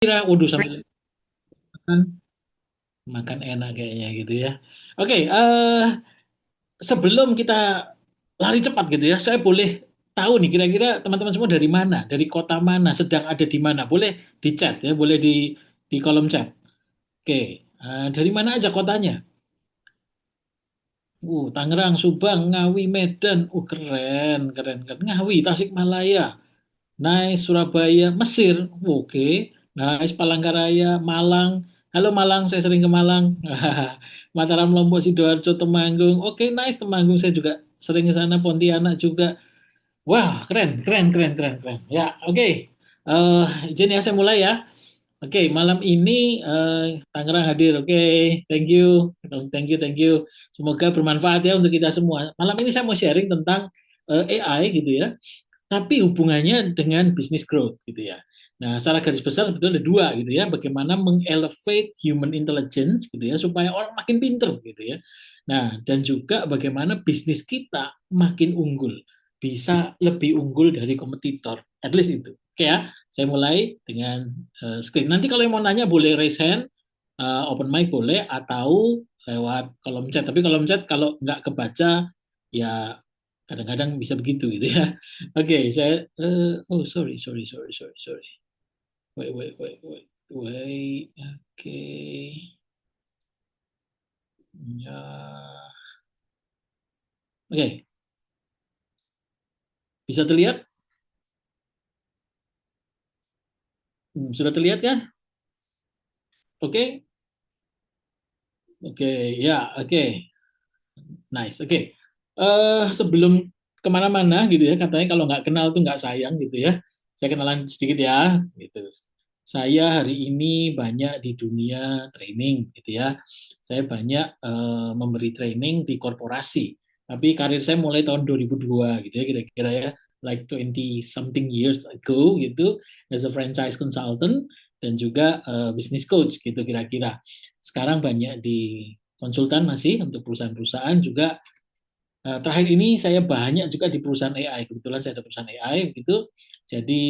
kira-kira, waduh sambil makan, makan enak kayaknya gitu ya. Oke, sebelum kita lari cepat gitu ya, saya boleh tahu nih kira-kira teman-teman semua dari mana, dari kota mana, sedang ada di mana. Boleh di chat ya, boleh di kolom chat. Oke, dari mana aja kotanya? Tangerang, Subang, Ngawi, Medan. Keren, keren, keren. Ngawi, Tasikmalaya. Nice, Surabaya, Mesir. Oke. Nice, Palangkaraya, Malang. Halo Malang, saya sering ke Malang. Mataram, Lombok, Sidoarjo, Temanggung. Oke, nice, Temanggung saya juga sering ke sana. Pontianak juga. Wah, keren, keren, keren, keren, keren. Ya, oke. Izin ya, saya mulai ya. Oke, malam ini Tangerang hadir. Oke, thank you, thank you, thank you. Semoga bermanfaat ya untuk kita semua. Malam ini saya mau sharing tentang AI gitu ya, tapi hubungannya dengan business growth gitu ya. Nah, secara garis besar sebetulnya ada dua gitu ya, bagaimana mengelevate human intelligence gitu ya, supaya orang makin pinter gitu ya. Nah, dan juga bagaimana bisnis kita makin unggul, bisa lebih unggul dari kompetitor, at least itu. Oke ya, saya mulai dengan screen. Nanti kalau yang mau nanya boleh raise hand, open mic boleh, atau lewat kolom chat. Tapi kolom chat kalau nggak kebaca, ya kadang-kadang bisa begitu gitu ya. Oke, saya oh sorry sorry sorry sorry sorry. Wait wait wait wait wait. Oke. Ya. Oke, bisa terlihat? Sudah terlihat kan? Oke. Oke, ya, oke. Nice. Oke. Sebelum kemana-mana gitu ya, katanya kalau nggak kenal tuh nggak sayang gitu ya. Saya kenalan sedikit ya, gitu. Saya hari ini banyak di dunia training gitu ya. Saya banyak memberi training di korporasi. Tapi karir saya mulai tahun 2002 gitu ya, kira-kira ya. Like 20 something years ago gitu, as a franchise consultant dan juga business coach gitu kira-kira. Sekarang banyak di konsultan masih untuk perusahaan-perusahaan juga. Terakhir ini saya banyak juga di perusahaan AI. Kebetulan saya ada perusahaan AI gitu. Jadi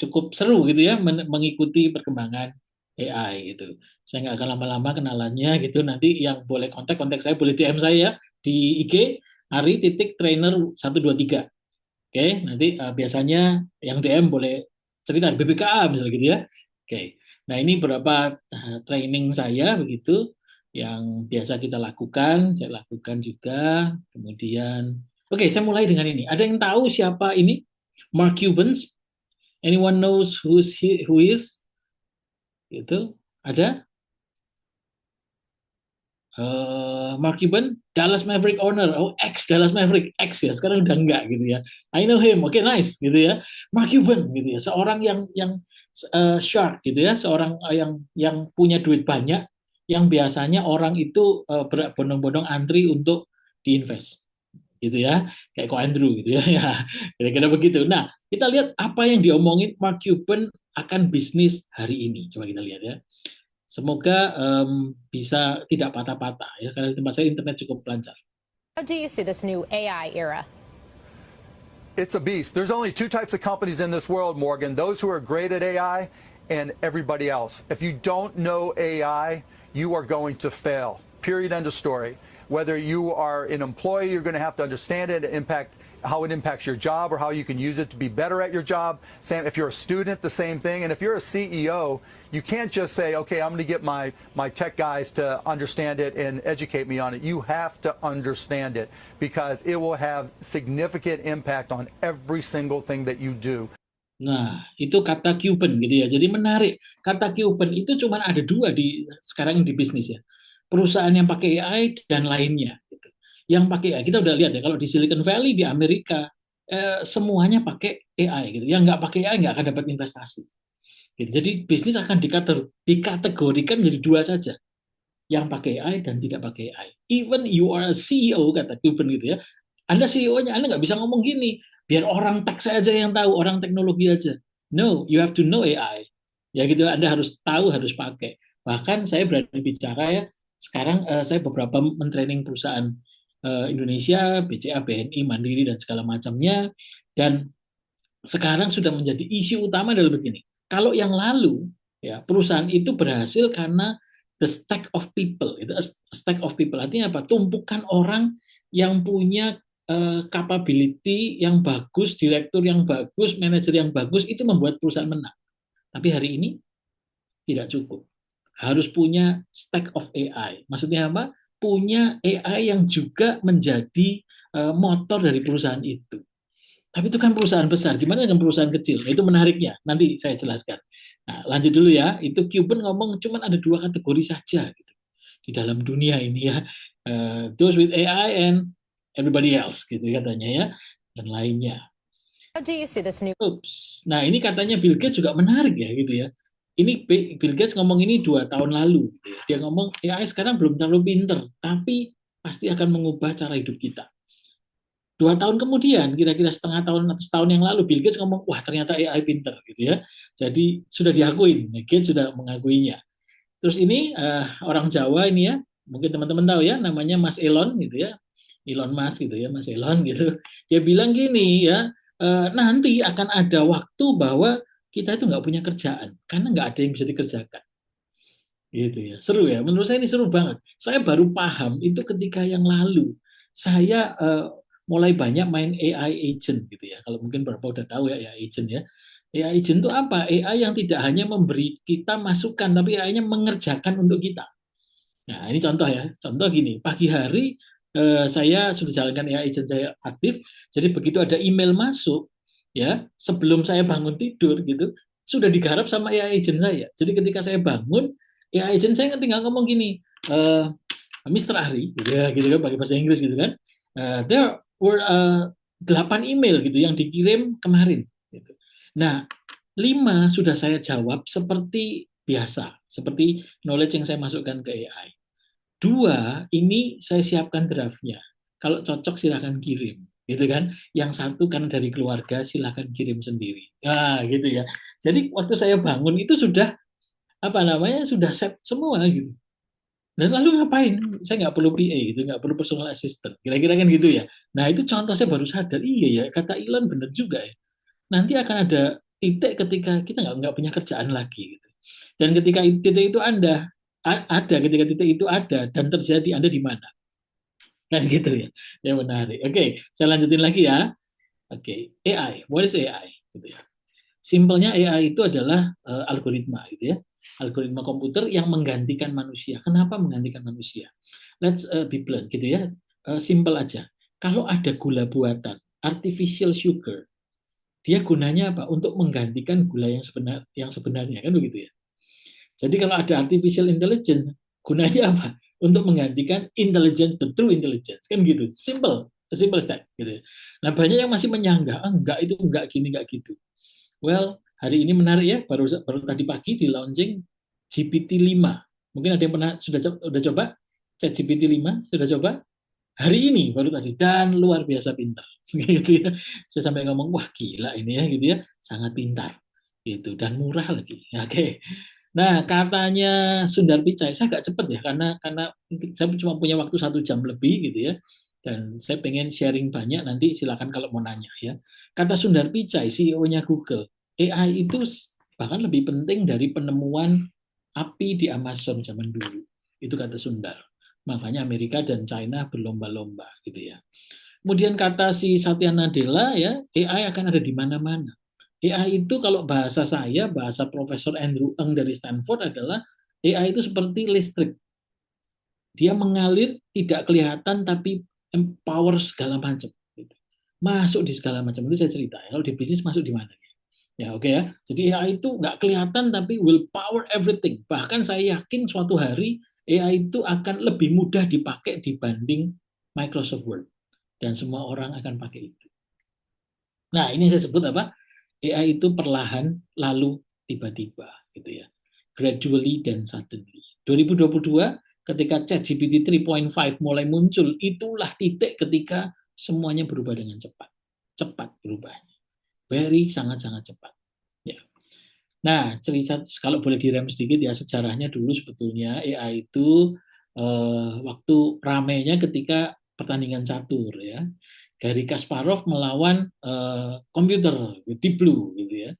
cukup seru gitu ya mengikuti perkembangan AI gitu. Saya nggak akan lama-lama kenalannya gitu. Nanti yang boleh kontak saya boleh DM saya di IG Ari titik trainer 123. Oke, nanti biasanya yang DM boleh cerita BBKA misalnya gitu ya. Oke. Nah, ini beberapa training saya begitu yang biasa kita lakukan, saya lakukan juga. Kemudian, oke, saya mulai dengan ini. Ada yang tahu siapa ini? Mark Cubans? Anyone knows who is? Gitu. Ada? Mark Cuban, Dallas Maverick owner, ex Dallas Maverick, ex ya, sekarang udah enggak gitu ya. I know him, oke nice gitu ya. Mark Cuban gitu ya, seorang yang shark gitu ya, seorang yang punya duit banyak, yang biasanya orang itu berbondong-bondong antri untuk diinvest gitu ya, kayak Ko Andrew gitu ya, ya kira-kira begitu. Nah, kita lihat apa yang diomongin Mark Cuban akan bisnis hari ini. Coba kita lihat ya. Semoga bisa tidak patah-patah ya karena di tempat saya internet cukup lancar. How do you see this new AI era? It's a beast. There's only two types of companies in this world, Morgan, those who are great at AI and everybody else. If you don't know AI, you are going to fail. Period. End of story. Whether you are an employee, you're going to have to understand it, impact how it impacts your job or how you can use it to be better at your job. Same if you're a student, the same thing. And if you're a CEO, you can't just say, okay, I'm going to get my tech guys to understand it and educate me on it. You have to understand it because it will have significant impact on every single thing that you do. Nah, itu kata Cuban gitu ya. Jadi menarik. Kata Cuban itu cuma ada dua di sekarang di bisnis ya. Perusahaan yang pakai AI dan lainnya. Gitu. Yang pakai AI, kita udah lihat ya, kalau di Silicon Valley di Amerika, semuanya pakai AI gitu. Yang nggak pakai AI nggak akan dapat investasi. Gitu. Jadi bisnis akan dikategorikan menjadi dua saja, yang pakai AI dan tidak pakai AI. Even you are a CEO, kata Cuban gitu ya. Anda CEO-nya, Anda nggak bisa ngomong gini, biar orang tech saja yang tahu, orang teknologi aja. No, you have to know AI. Ya gitu, Anda harus tahu, harus pakai. Bahkan saya berani bicara ya, sekarang saya beberapa mentraining perusahaan Indonesia, BCA, BNI, Mandiri, dan segala macamnya. Dan sekarang sudah menjadi isu utama adalah begini. Kalau yang lalu Ya, perusahaan itu berhasil karena the stack of people. Itu stack of people. Artinya apa? Tumpukan orang yang punya capability yang bagus, direktur yang bagus, manajer yang bagus, itu membuat perusahaan menang. Tapi hari ini tidak cukup. Harus punya stack of AI. Maksudnya apa? Punya AI yang juga menjadi motor dari perusahaan itu. Tapi itu kan perusahaan besar. Gimana dengan perusahaan kecil? Nah, itu menariknya. Nanti saya jelaskan. Nah, lanjut dulu ya. Itu Cuban ngomong cuma ada 2 kategori saja gitu di dalam dunia ini ya. Those with AI and everybody else gitu katanya ya, dan lainnya. How do you see this new? Oops. Nah, ini katanya Bill Gates juga menarik ya gitu ya. Ini Bill Gates ngomong ini 2 tahun lalu. Gitu ya. Dia ngomong AI sekarang belum terlalu pinter, tapi pasti akan mengubah cara hidup kita. 2 tahun kemudian, kira-kira setengah tahun atau setahun yang lalu, Bill Gates ngomong, wah ternyata AI pinter gitu ya. Jadi sudah diakuin, Gates sudah mengakuinya. Terus ini orang Jawa ini ya, mungkin teman-teman tahu ya, namanya Mas Elon gitu ya, Elon Musk gitu ya, Mas Elon gitu. Dia bilang gini ya, nanti akan ada waktu bahwa kita itu nggak punya kerjaan karena nggak ada yang bisa dikerjakan. Gitu ya, seru ya. Menurut saya ini seru banget. Saya baru paham itu ketika yang lalu. Saya mulai banyak main AI agent gitu ya. Kalau mungkin beberapa udah tahu ya AI agent ya. AI agent itu apa? AI yang tidak hanya memberi kita masukan, tapi AI-nya mengerjakan untuk kita. Nah, ini contoh ya. Contoh gini, pagi hari saya sudah jalankan AI agent saya aktif. Jadi begitu ada email masuk, ya sebelum saya bangun tidur gitu, sudah digarap sama AI agent saya. Jadi ketika saya bangun, AI agent saya tinggal ngomong gini, Mr. Ari, gitu ya, gitu kan, pakai bahasa Inggris gitu kan. There were 8 email gitu yang dikirim kemarin. Gitu. Nah, 5 sudah saya jawab seperti biasa, seperti knowledge yang saya masukkan ke AI. 2 ini saya siapkan draftnya. Kalau cocok silahkan kirim, gitu kan. Yang 1 karena dari keluarga silahkan kirim sendiri. Nah, gitu ya. Jadi waktu saya bangun itu sudah apa namanya sudah set semua gitu. Dan lalu ngapain? Saya nggak perlu PA gitu, nggak perlu personal assistant. Kira-kira kan gitu ya. Nah itu contoh saya baru sadar, iya ya, kata Elon bener juga ya. Nanti akan ada titik ketika kita nggak punya kerjaan lagi. Gitu. Dan ketika titik itu ada, ketika titik itu ada dan terjadi, Anda di mana? Kan gitu ya. Yang menarik. Oke, saya lanjutin lagi ya. Oke, AI. What is AI? Gitu ya. Simpelnya AI itu adalah algoritma gitu ya. Algoritma komputer yang menggantikan manusia. Kenapa menggantikan manusia? Let's be blunt gitu ya. Simple aja. Kalau ada gula buatan, artificial sugar, dia gunanya apa? Untuk menggantikan gula yang sebenarnya kan begitu ya. Jadi kalau ada artificial intelligence, gunanya apa? Untuk menggantikan intelligence, the true intelligence. Kan gitu. Simple. Simple step. Gitu. Nah, banyak yang masih menyanggah, enggak itu enggak gini, enggak gitu. Well, hari ini menarik ya, baru tadi pagi di launching GPT-5. Mungkin ada yang pernah sudah coba chat GPT-5, sudah coba? Hari ini baru tadi dan luar biasa pintar. Gitu ya. Saya sampai ngomong, wah gila ini ya gitu ya, sangat pintar. Gitu dan murah lagi. Oke. Nah, katanya Sundar Pichai, saya agak cepet ya karena saya cuma punya waktu 1 jam lebih gitu ya. Dan saya pengen sharing banyak, nanti silakan kalau mau nanya ya. Kata Sundar Pichai, CEO-nya Google, AI itu bahkan lebih penting dari penemuan api di Amazon zaman dulu. Itu kata Sundar. Makanya Amerika dan China berlomba-lomba gitu ya. Kemudian kata si Satya Nadella ya, AI akan ada di mana-mana. AI itu kalau bahasa saya, bahasa Profesor Andrew Ng dari Stanford adalah AI itu seperti listrik. Dia mengalir tidak kelihatan tapi empower segala macam. Masuk di segala macam. Itu saya cerita. Kalau di bisnis masuk di mana? Ya oke ya. Jadi AI itu nggak kelihatan tapi will power everything. Bahkan saya yakin suatu hari AI itu akan lebih mudah dipakai dibanding Microsoft Word. Dan semua orang akan pakai itu. Nah ini saya sebut apa? AI itu perlahan lalu tiba-tiba gitu ya. Gradually dan suddenly. 2022 ketika ChatGPT 3.5 mulai muncul, itulah titik ketika semuanya berubah dengan cepat. Cepat berubahnya. Very sangat-sangat cepat. Ya. Nah, cerita kalau boleh direm sedikit ya sejarahnya dulu sebetulnya AI itu waktu ramenya ketika pertandingan catur ya. Garry Kasparov melawan komputer Deep Blue gitu ya.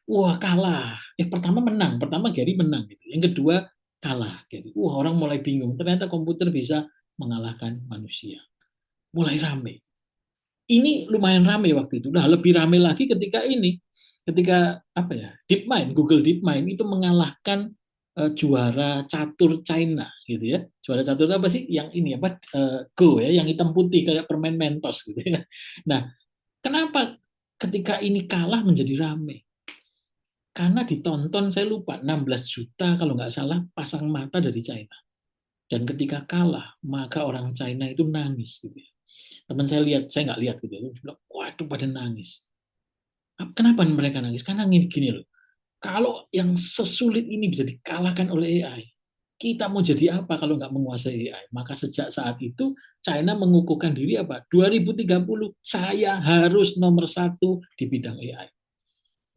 wah kalah. Pertama menang, pertama Gary menang gitu. Yang kedua kalah Gary. Wah, orang mulai bingung. Ternyata komputer bisa mengalahkan manusia. Mulai rame. Ini lumayan rame waktu itu. Nah, lebih rame lagi ketika apa ya? DeepMind, Google DeepMind itu mengalahkan juara catur China gitu ya. Juara catur apa sih? Yang ini apa? Go ya, yang hitam putih kayak permen Mentos gitu ya. Nah, kenapa ketika ini kalah menjadi rame? Karena ditonton, saya lupa, 16 juta kalau nggak salah pasang mata dari China. Dan ketika kalah, maka orang China itu nangis gitu ya. Teman saya lihat, saya nggak lihat gitu ya. Dia bilang, waduh pada nangis. Kenapa mereka nangis? Karena gini loh, kalau yang sesulit ini bisa dikalahkan oleh AI, kita mau jadi apa kalau nggak menguasai AI? Maka sejak saat itu, China mengukuhkan diri apa? 2030, saya harus nomor satu di bidang AI.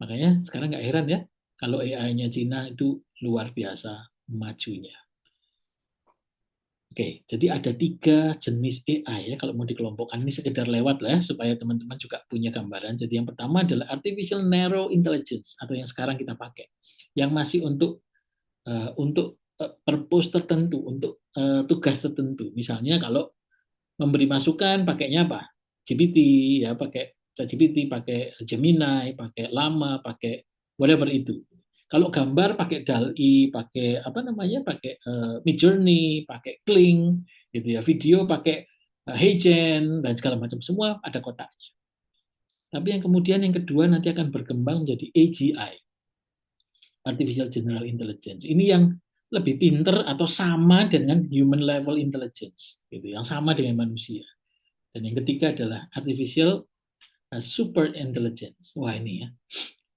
Makanya sekarang nggak heran ya, kalau AI-nya Cina itu luar biasa majunya. Oke, jadi ada 3 jenis AI ya kalau mau dikelompokkan. Ini sekedar lewat lah ya, supaya teman-teman juga punya gambaran. Jadi yang pertama adalah Artificial Narrow Intelligence atau yang sekarang kita pakai. Yang masih untuk purpose tertentu, untuk tugas tertentu. Misalnya kalau memberi masukan pakainya apa? GPT ya, pakai ChatGPT, pakai Gemini, pakai Llama, pakai whatever itu. Kalau gambar pakai DALL-E, pakai apa namanya? Pakai Midjourney, pakai Kling gitu ya. Video pakai HeyGen dan segala macam, semua ada kotaknya. Tapi yang kemudian yang kedua nanti akan berkembang menjadi AGI, Artificial General Intelligence. Ini yang lebih pinter atau sama dengan human level intelligence, gitu, yang sama dengan manusia. Dan yang ketiga adalah artificial super intelligence. Wah ini ya,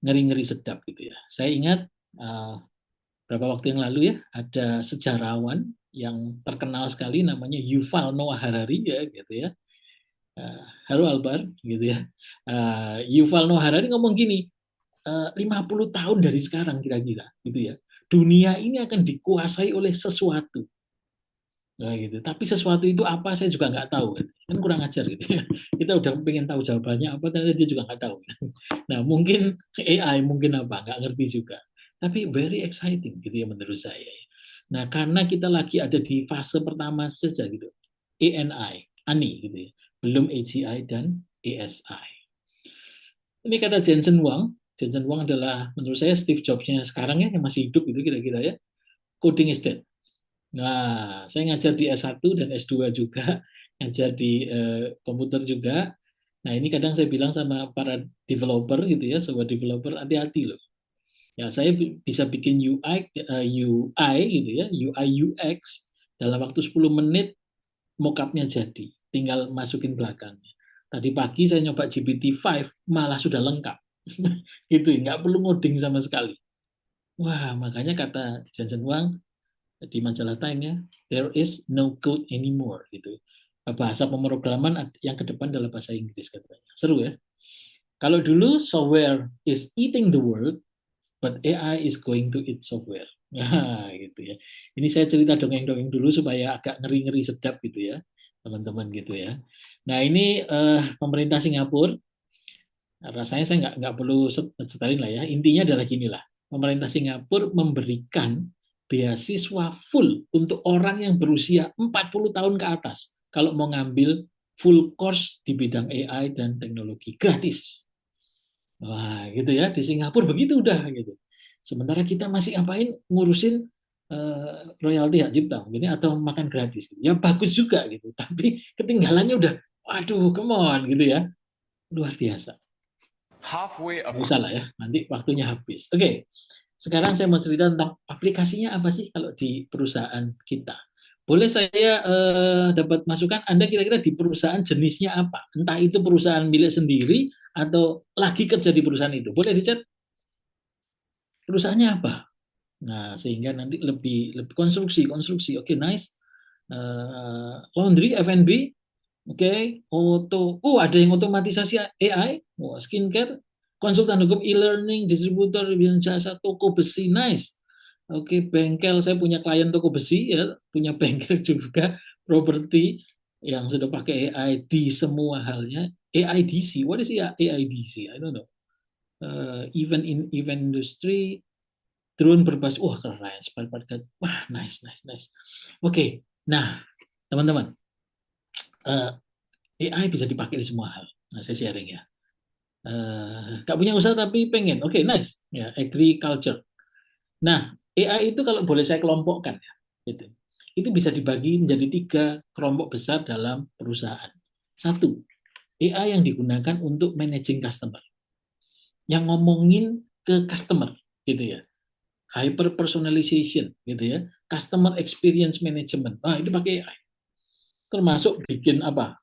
ngeri-ngeri sedap gitu ya. Saya ingat beberapa waktu yang lalu ya, ada sejarawan yang terkenal sekali namanya Yuval Noah Harari ya gitu ya. Halo Albar gitu ya. Yuval Noah Harari ngomong gini, 50 tahun dari sekarang kira-kira gitu ya. Dunia ini akan dikuasai oleh sesuatu. Nah, gitu. Tapi sesuatu itu apa saya juga nggak tahu. Kan kurang ajar gitu ya. Kita udah pengen tahu jawabannya apa, ternyata dia juga nggak tahu. Nah, mungkin AI, mungkin apa, nggak ngerti juga. Tapi very exciting gitu ya menurut saya. Nah, karena kita lagi ada di fase pertama saja gitu. ANI gitu ya. Belum AGI dan ASI. Ini kata Jensen Huang. Jensen Huang adalah menurut saya Steve Jobs-nya sekarang ya, yang masih hidup itu kira-kira ya. Coding is dead. Nah, saya ngajar di S1 dan S2 juga, ngajar di komputer juga. Nah, ini kadang saya bilang sama para developer gitu ya, sobat developer, hati-hati loh. Ya, saya bisa bikin UI gitu ya, UI UX dalam waktu 10 menit mockupnya jadi, tinggal masukin belakangnya. Tadi pagi saya nyoba GPT-5, malah sudah lengkap. Gitu, nggak perlu ngoding sama sekali. Wah, makanya kata Jensen Huang, di majalah Time ya, there is no code anymore gitu. Bahasa pemrograman yang ke depan adalah bahasa Inggris katanya. Seru ya. Kalau dulu software is eating the world, but AI is going to eat software. Nah, gitu ya. Ini saya cerita dongeng-dongeng dulu supaya agak ngeri-ngeri sedap gitu ya, teman-teman gitu ya. Nah, ini pemerintah Singapura, rasanya saya nggak perlu setelin lah ya. Intinya adalah gini lah, pemerintah Singapura memberikan beasiswa full untuk orang yang berusia 40 tahun ke atas kalau mau ngambil full course di bidang AI dan teknologi gratis. Wah, gitu ya. Di Singapura begitu udah gitu. Sementara kita masih ngapain ngurusin royalti hak cipta gitu atau makan gratis gitu. Ya bagus juga gitu, tapi ketinggalannya udah waduh, come on gitu ya. Luar biasa. Halfway Nggak usah lah ya, nanti waktunya habis. Oke, sekarang saya mau cerita tentang aplikasinya apa sih kalau di perusahaan kita. Boleh saya dapat masukan, Anda kira-kira di perusahaan jenisnya apa? Entah itu perusahaan milik sendiri atau lagi kerja di perusahaan itu. Boleh dicat perusahaannya apa? Nah, sehingga nanti lebih konstruksi. Oke, nice. Laundry, F&B, oke, ada yang otomatisasi AI, skincare, konsultan hukum, e-learning, distributor, jasa, toko besi, nice. Oke, bengkel, saya punya klien toko besi ya, punya bengkel juga, properti yang sudah pakai AI di semua halnya. AIDC, what is AIDC? I don't know. event industry, drone berbasis, wah keren, spare part, wah nice. Oke, nah teman-teman, AI bisa dipakai di semua hal. Nah, saya sharing ya. Nggak punya usaha tapi pengen, oke nice, ya agriculture. Nah, AI itu kalau boleh saya kelompokkan ya, gitu. Itu bisa dibagi menjadi 3 kelompok besar dalam perusahaan. Satu, AI yang digunakan untuk managing customer, yang ngomongin ke customer, gitu ya. Hyper personalization, gitu ya. Customer experience management. Nah, itu pakai AI. Termasuk bikin apa?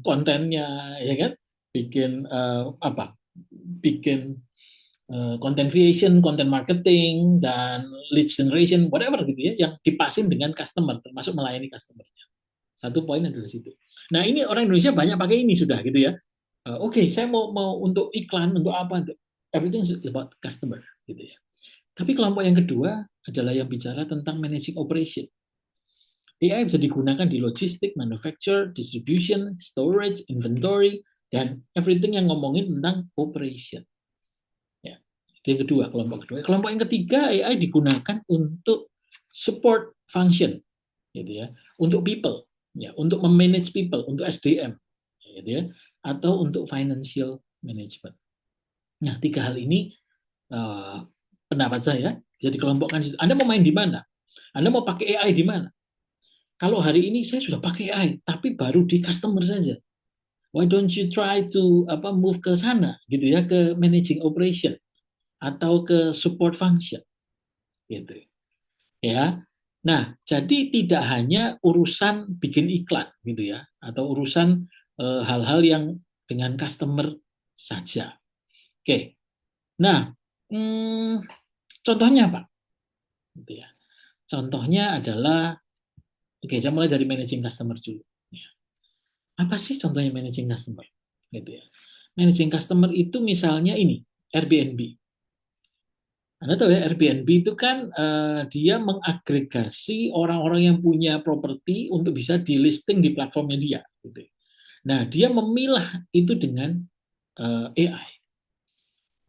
Kontennya, ya kan? Bikin apa? Bikin content creation, content marketing, dan lead generation, whatever gitu ya, yang dipasin dengan customer, termasuk melayani customer. Satu poin adalah situ. Nah, ini orang Indonesia banyak pakai ini sudah gitu ya. Oke, saya mau untuk iklan, untuk apa, untuk everything is about customer gitu ya. Tapi kelompok yang kedua adalah yang bicara tentang managing operation. AI bisa digunakan di logistik, manufacture, distribution, storage, inventory, dan everything yang ngomongin tentang operation. Ya, itu yang kedua, kelompok kedua. Kelompok yang ketiga, AI digunakan untuk support function, gitu ya, untuk people, ya, untuk memanage people, untuk SDM, gitu ya, atau untuk financial management. Nah, 3 hal ini pendapat saya bisa dikelompokkan. Anda mau main di mana? Anda mau pakai AI di mana? Kalau hari ini saya sudah pakai AI, tapi baru di customer saja. Why don't you try to move ke sana, gitu ya, ke managing operation atau ke support function, gitu ya. Nah, jadi tidak hanya urusan bikin iklan, gitu ya, atau urusan hal-hal yang dengan customer saja. Oke, nah, contohnya apa? Gitu ya. Contohnya adalah, oke, saya mulai dari managing customer dulu. Ya. Apa sih contohnya managing customer? Gitu ya. Managing customer itu misalnya ini, Airbnb. Anda tahu ya, Airbnb itu kan dia mengagregasi orang-orang yang punya properti untuk bisa di listing di platformnya dia. Gitu. Nah, dia memilah itu dengan AI.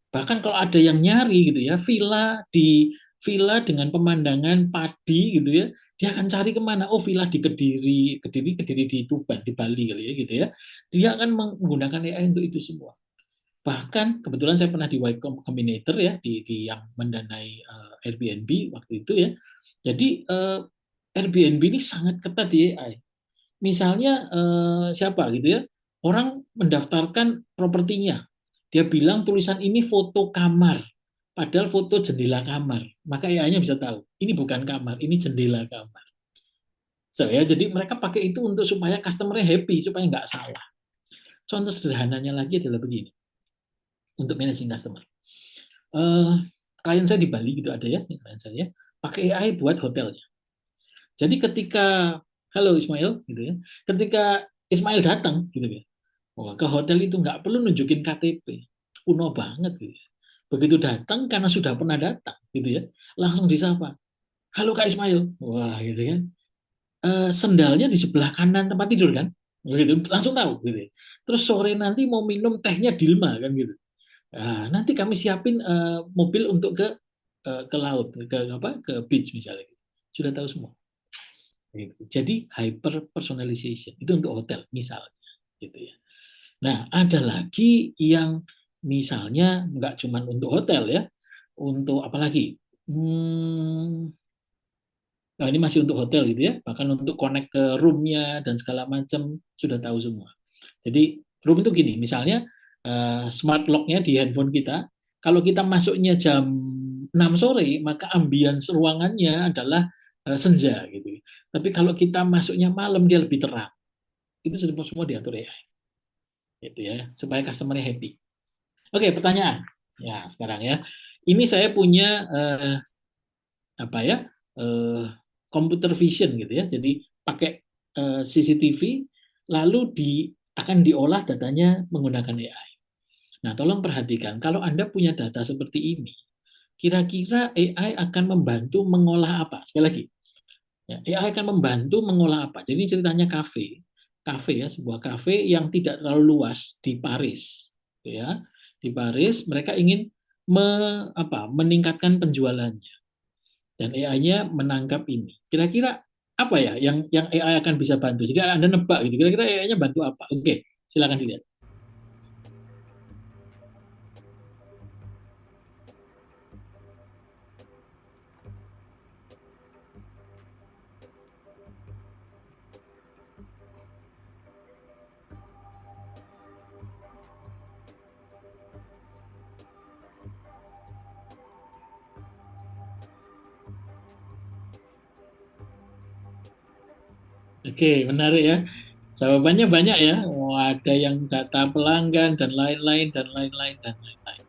Bahkan kalau ada yang nyari gitu ya, villa dengan pemandangan padi gitu ya, dia akan cari kemana? Oh, villa di Kediri di Tuban, di Bali kali ya gitu ya. Dia akan menggunakan AI untuk itu semua. Bahkan kebetulan saya pernah di Y Combinator ya, di yang mendanai Airbnb waktu itu ya. Jadi Airbnb ini sangat ketat di AI. Misalnya siapa gitu ya, orang mendaftarkan propertinya, dia bilang tulisan ini foto kamar, padahal foto jendela kamar, maka AI-nya bisa tahu ini bukan kamar, ini jendela kamar. So ya, jadi mereka pakai itu untuk supaya customer-nya happy, supaya nggak salah. Contoh sederhananya lagi adalah begini, untuk managing customer. Klien saya di Bali gitu ada ya, klien saya pakai AI buat hotelnya. Jadi ketika halo Ismail gitu ya, ketika Ismail datang gitu ya, wah, ke hotel itu nggak perlu nunjukin KTP, kuno banget gitu. Begitu datang karena sudah pernah datang gitu ya, langsung disapa, halo Kak Ismail, wah gitu kan. Sendalnya di sebelah kanan tempat tidur kan, gitu langsung tahu gitu. Ya. Terus sore nanti mau minum tehnya Dilma kan gitu. Nah, nanti kami siapin mobil untuk ke laut, ke beach misalnya. Sudah tahu semua. Gitu. Jadi hyper personalization itu untuk hotel misalnya, gitu ya. Nah, ada lagi yang misalnya nggak cuma untuk hotel ya, untuk apa lagi? Nah, ini masih untuk hotel gitu ya, bahkan untuk connect ke roomnya dan segala macam sudah tahu semua. Jadi room itu gini, misalnya smart lock-nya di handphone kita, kalau kita masuknya jam 6 sore, maka ambience ruangannya adalah senja gitu. Tapi kalau kita masuknya malam, dia lebih terang. Itu sudah semua diatur AI. Gitu ya, supaya customer-nya happy. Oke, pertanyaan. Ya, sekarang ya. Ini saya punya apa ya? eh, computer vision gitu ya. Jadi pakai CCTV lalu akan diolah datanya menggunakan AI. Nah, tolong perhatikan kalau Anda punya data seperti ini, kira-kira AI akan membantu mengolah apa? Sekali lagi, ya, AI akan membantu mengolah apa? Jadi ceritanya kafe ya, sebuah kafe yang tidak terlalu luas di Paris, ya. di Paris, mereka ingin meningkatkan penjualannya dan AI-nya menangkap ini. Kira-kira apa ya yang AI akan bisa bantu? Jadi Anda nebak gitu. Kira-kira AI-nya bantu apa? Oke, silakan dilihat. Oke, menarik ya. Jawabannya banyak ya. Oh, ada yang data pelanggan dan lain-lain dan lain-lain dan lain-lain.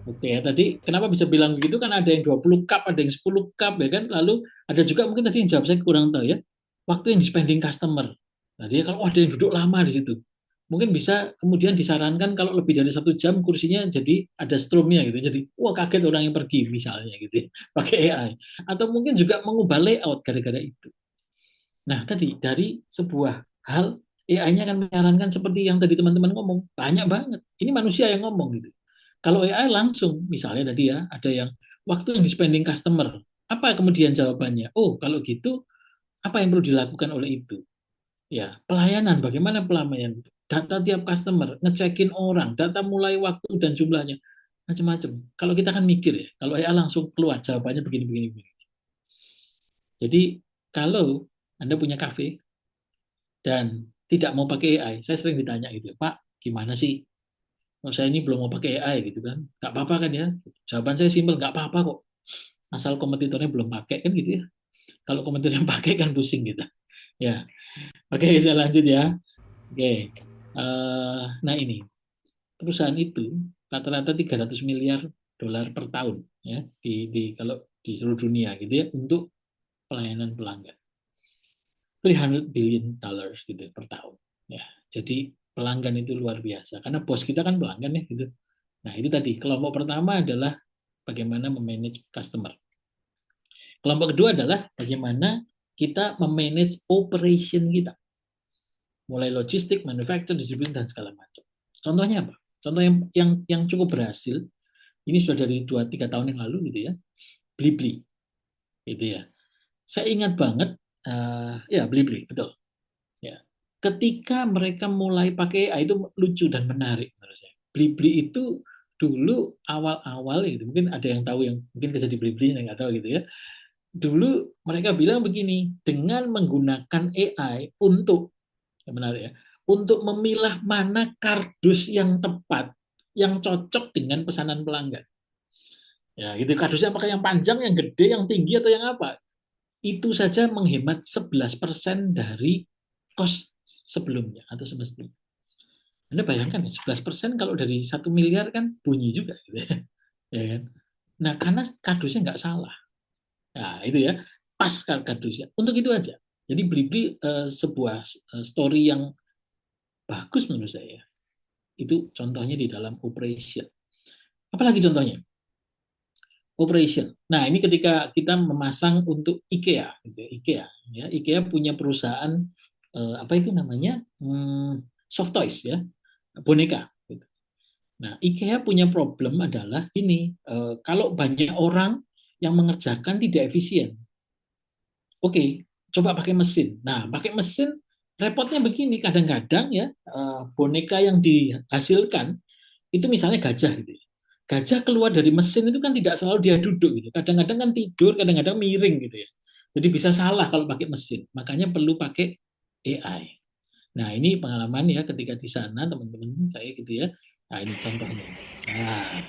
Oke ya, tadi kenapa bisa bilang begitu kan ada yang 20 cup, ada yang 10 cup ya kan. Lalu ada juga mungkin tadi yang jawab saya kurang tahu ya. Waktu yang di spending customer. Nah, dia kalau ada yang duduk lama di situ. Mungkin bisa kemudian disarankan kalau lebih dari 1 jam kursinya jadi ada strumnya gitu. Jadi, wah kaget orang yang pergi misalnya gitu ya, pakai AI. Atau mungkin juga mengubah layout gara-gara itu. Nah, tadi dari sebuah hal AI-nya akan menyarankan seperti yang tadi teman-teman ngomong, banyak banget. Ini manusia yang ngomong gitu. Kalau AI langsung, misalnya tadi ya, ada yang waktu yang di spending customer, apa kemudian jawabannya? Oh, kalau gitu, apa yang perlu dilakukan oleh itu? Ya, pelayanan, bagaimana pelayanan? Data tiap customer, ngecekin orang, data mulai waktu dan jumlahnya, macam-macam. Kalau kita kan mikir ya, kalau AI langsung keluar jawabannya begini-begini. Jadi, kalau Anda punya kafe, dan tidak mau pakai AI. Saya sering ditanya gitu, Pak, gimana sih? Oh, saya ini belum mau pakai AI gitu kan. Nggak apa-apa kan ya? Jawaban saya simpel, nggak apa-apa kok. Asal kompetitornya belum pakai kan gitu ya. Kalau kompetitornya pakai kan pusing gitu. Ya, oke saya lanjut ya. Oke, nah ini perusahaan itu rata-rata 300 miliar dolar per tahun ya kalau di seluruh dunia gitu ya untuk pelayanan pelanggan. 300 billion dollars gitu per tahun. Ya, jadi pelanggan itu luar biasa karena bos kita kan pelanggan ya gitu. Nah, itu tadi kelompok pertama adalah bagaimana memanage customer. Kelompok kedua adalah bagaimana kita memanage operation kita. Mulai logistik, manufacture, distribution dan segala macam. Contohnya apa? Contoh yang cukup berhasil ini sudah dari 2-3 tahun yang lalu gitu ya. Blibli gitu ya. Saya ingat banget ya Blibli betul. Ya. Ketika mereka mulai pakai AI itu lucu dan menarik menurut saya. Blibli itu dulu awal-awal itu mungkin ada yang tahu yang mungkin kerja di Blibli yang nggak tahu gitu ya. Dulu mereka bilang begini, dengan menggunakan AI untuk yang menarik ya, untuk memilah mana kardus yang tepat yang cocok dengan pesanan pelanggan. Ya, gitu kardusnya apakah yang panjang, yang gede, yang tinggi atau yang apa? Itu saja menghemat 11% dari kos sebelumnya atau semestinya. Anda bayangkan ya, 11% kalau dari 1 miliar kan bunyi juga gitu ya. Ya kan? Nah, karena kardusnya nggak salah. Nah, itu ya, pas kardusnya. Untuk itu aja. Jadi Blibli sebuah story yang bagus menurut saya. Itu contohnya di dalam operation. Apalagi contohnya? Operation. Nah, ini ketika kita memasang untuk IKEA, gitu ya, IKEA, ya, IKEA punya perusahaan apa itu namanya soft toys ya, boneka. Gitu. Nah, IKEA punya problem adalah ini, kalau banyak orang yang mengerjakan tidak efisien. Oke, coba pakai mesin. Nah, pakai mesin repotnya begini, kadang-kadang ya boneka yang dihasilkan itu misalnya gajah gitu ya. Gajah keluar dari mesin itu kan tidak selalu dia duduk gitu. Kadang-kadang kan tidur, kadang-kadang miring gitu ya. Jadi bisa salah kalau pakai mesin. Makanya perlu pakai AI. Nah, ini pengalaman ya ketika di sana teman-teman saya gitu ya. Nah, ini contohnya. Nah,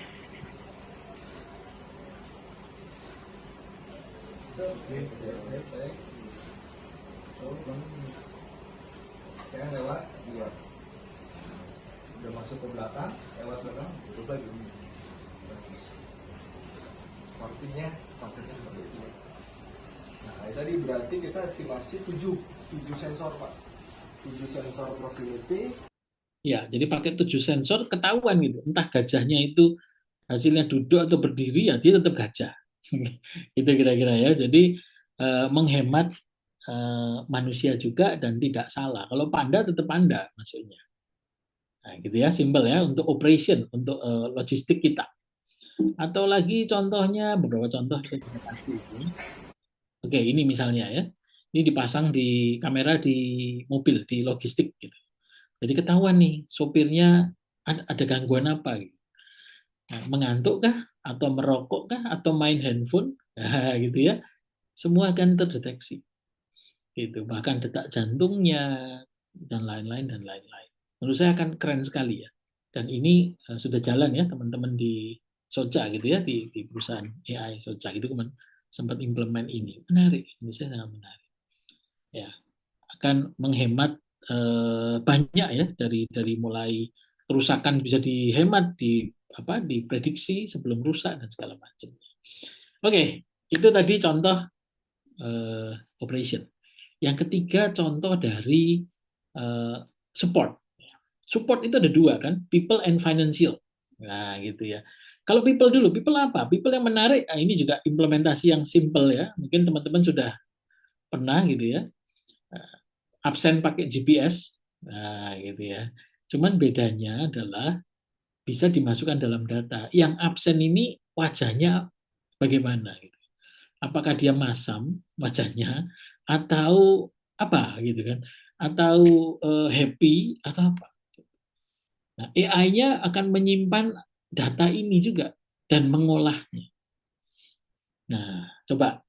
saya lewat dua udah masuk ke belakang lewat belakang coba gini sepertinya konsepnya seperti itu. Nah ini tadi berarti kita estimasi 7 sensor Pak, 7 sensor proximity. ya, jadi pakai 7 sensor ketahuan gitu. Entah gajahnya itu hasilnya duduk atau berdiri ya dia tetap gajah. Itu kira-kira ya. Jadi menghemat manusia juga dan tidak salah. Kalau panda tetap panda maksudnya. Nah, gitu ya, simple ya untuk operation, untuk logistik kita. Atau lagi contohnya, beberapa contoh kita bisa kasih. Oke, ini misalnya ya. Ini dipasang di kamera di mobil, di logistik gitu. Jadi ketahuan nih, sopirnya ada gangguan apa gitu. Nah, mengantuk kah? Atau merokok kah? Atau main handphone? Nah, gitu ya. Semua akan terdeteksi. Gitu. Bahkan detak jantungnya, dan lain-lain, dan lain-lain. Menurut saya akan keren sekali ya. Dan ini sudah jalan ya, teman-teman di Soca gitu ya, di perusahaan AI Soca itu sempat implement ini. Menarik, menurut saya sangat menarik. Ya, akan menghemat banyak ya dari mulai kerusakan bisa dihemat diprediksi sebelum rusak dan segala macam. Oke, itu tadi contoh operation. Yang ketiga contoh dari support. Support itu ada dua kan, people and financial. Nah gitu ya. Kalau people dulu, people apa? People yang menarik. Nah, ini juga implementasi yang simple ya. Mungkin teman-teman sudah pernah gitu ya absen pakai GPS. Nah, gitu ya. Cuman bedanya adalah bisa dimasukkan dalam data. Yang absen ini wajahnya bagaimana gitu. Apakah dia masam wajahnya atau apa gitu kan? Atau happy atau apa? Nah, AI-nya akan menyimpan data ini juga dan mengolahnya. Nah, coba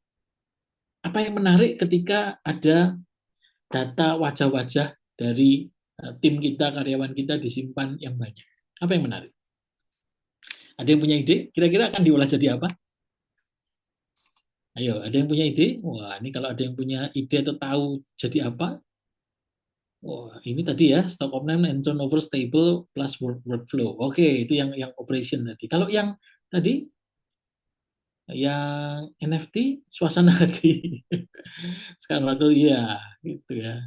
apa yang menarik ketika ada data wajah-wajah dari tim kita, karyawan kita disimpan yang banyak. Apa yang menarik? Ada yang punya ide? Kira-kira akan diolah jadi apa? Ayo, ada yang punya ide? Wah, ini kalau ada yang punya ide atau tahu jadi apa? Wah, ini tadi ya, stock of name and turnover stable plus workflow. Oke, itu yang operation tadi. Kalau yang tadi, yang NFT, suasana hati. Sekarang waktu iya, gitu ya.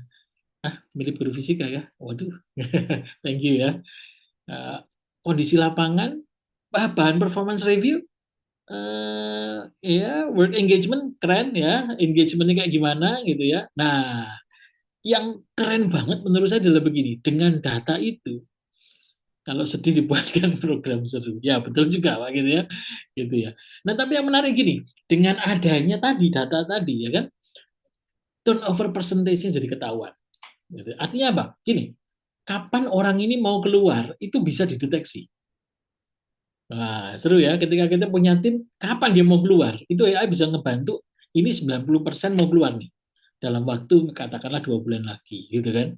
Mirip guru fisika ya. Waduh, thank you ya. Uh, Kondisi lapangan, bahan performance review, ya work engagement keren ya, engagementnya kayak gimana gitu ya. Nah, yang keren banget menurut saya adalah begini, dengan data itu, kalau sedih dibuatkan program seru, ya betul juga Pak gitu ya. Nah tapi yang menarik gini, dengan adanya tadi data tadi ya kan, turnover percentage-nya jadi ketahuan. Gitu. Artinya apa? Gini, kapan orang ini mau keluar itu bisa dideteksi. Nah, seru ya ketika kita punya tim, kapan dia mau keluar? Itu AI bisa ngebantu, ini 90% mau keluar nih. Dalam waktu katakanlah 2 bulan lagi, gitu kan.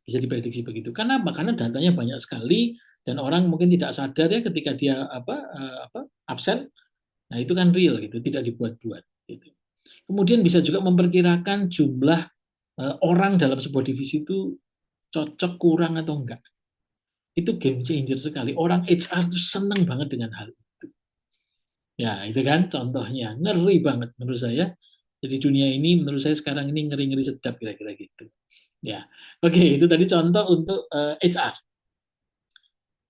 Bisa diprediksi begitu. Karena apa? Karena datanya banyak sekali dan orang mungkin tidak sadar ya ketika dia absen. Nah, itu kan real gitu, tidak dibuat-buat gitu. Kemudian bisa juga memperkirakan jumlah orang dalam sebuah divisi itu cocok kurang atau enggak. Itu game changer sekali. Orang HR tuh seneng banget dengan hal itu. Ya, itu kan contohnya. Ngeri banget menurut saya. Jadi dunia ini menurut saya sekarang ini ngeri-ngeri sedap kira-kira gitu. Ya. Oke, itu tadi contoh untuk HR.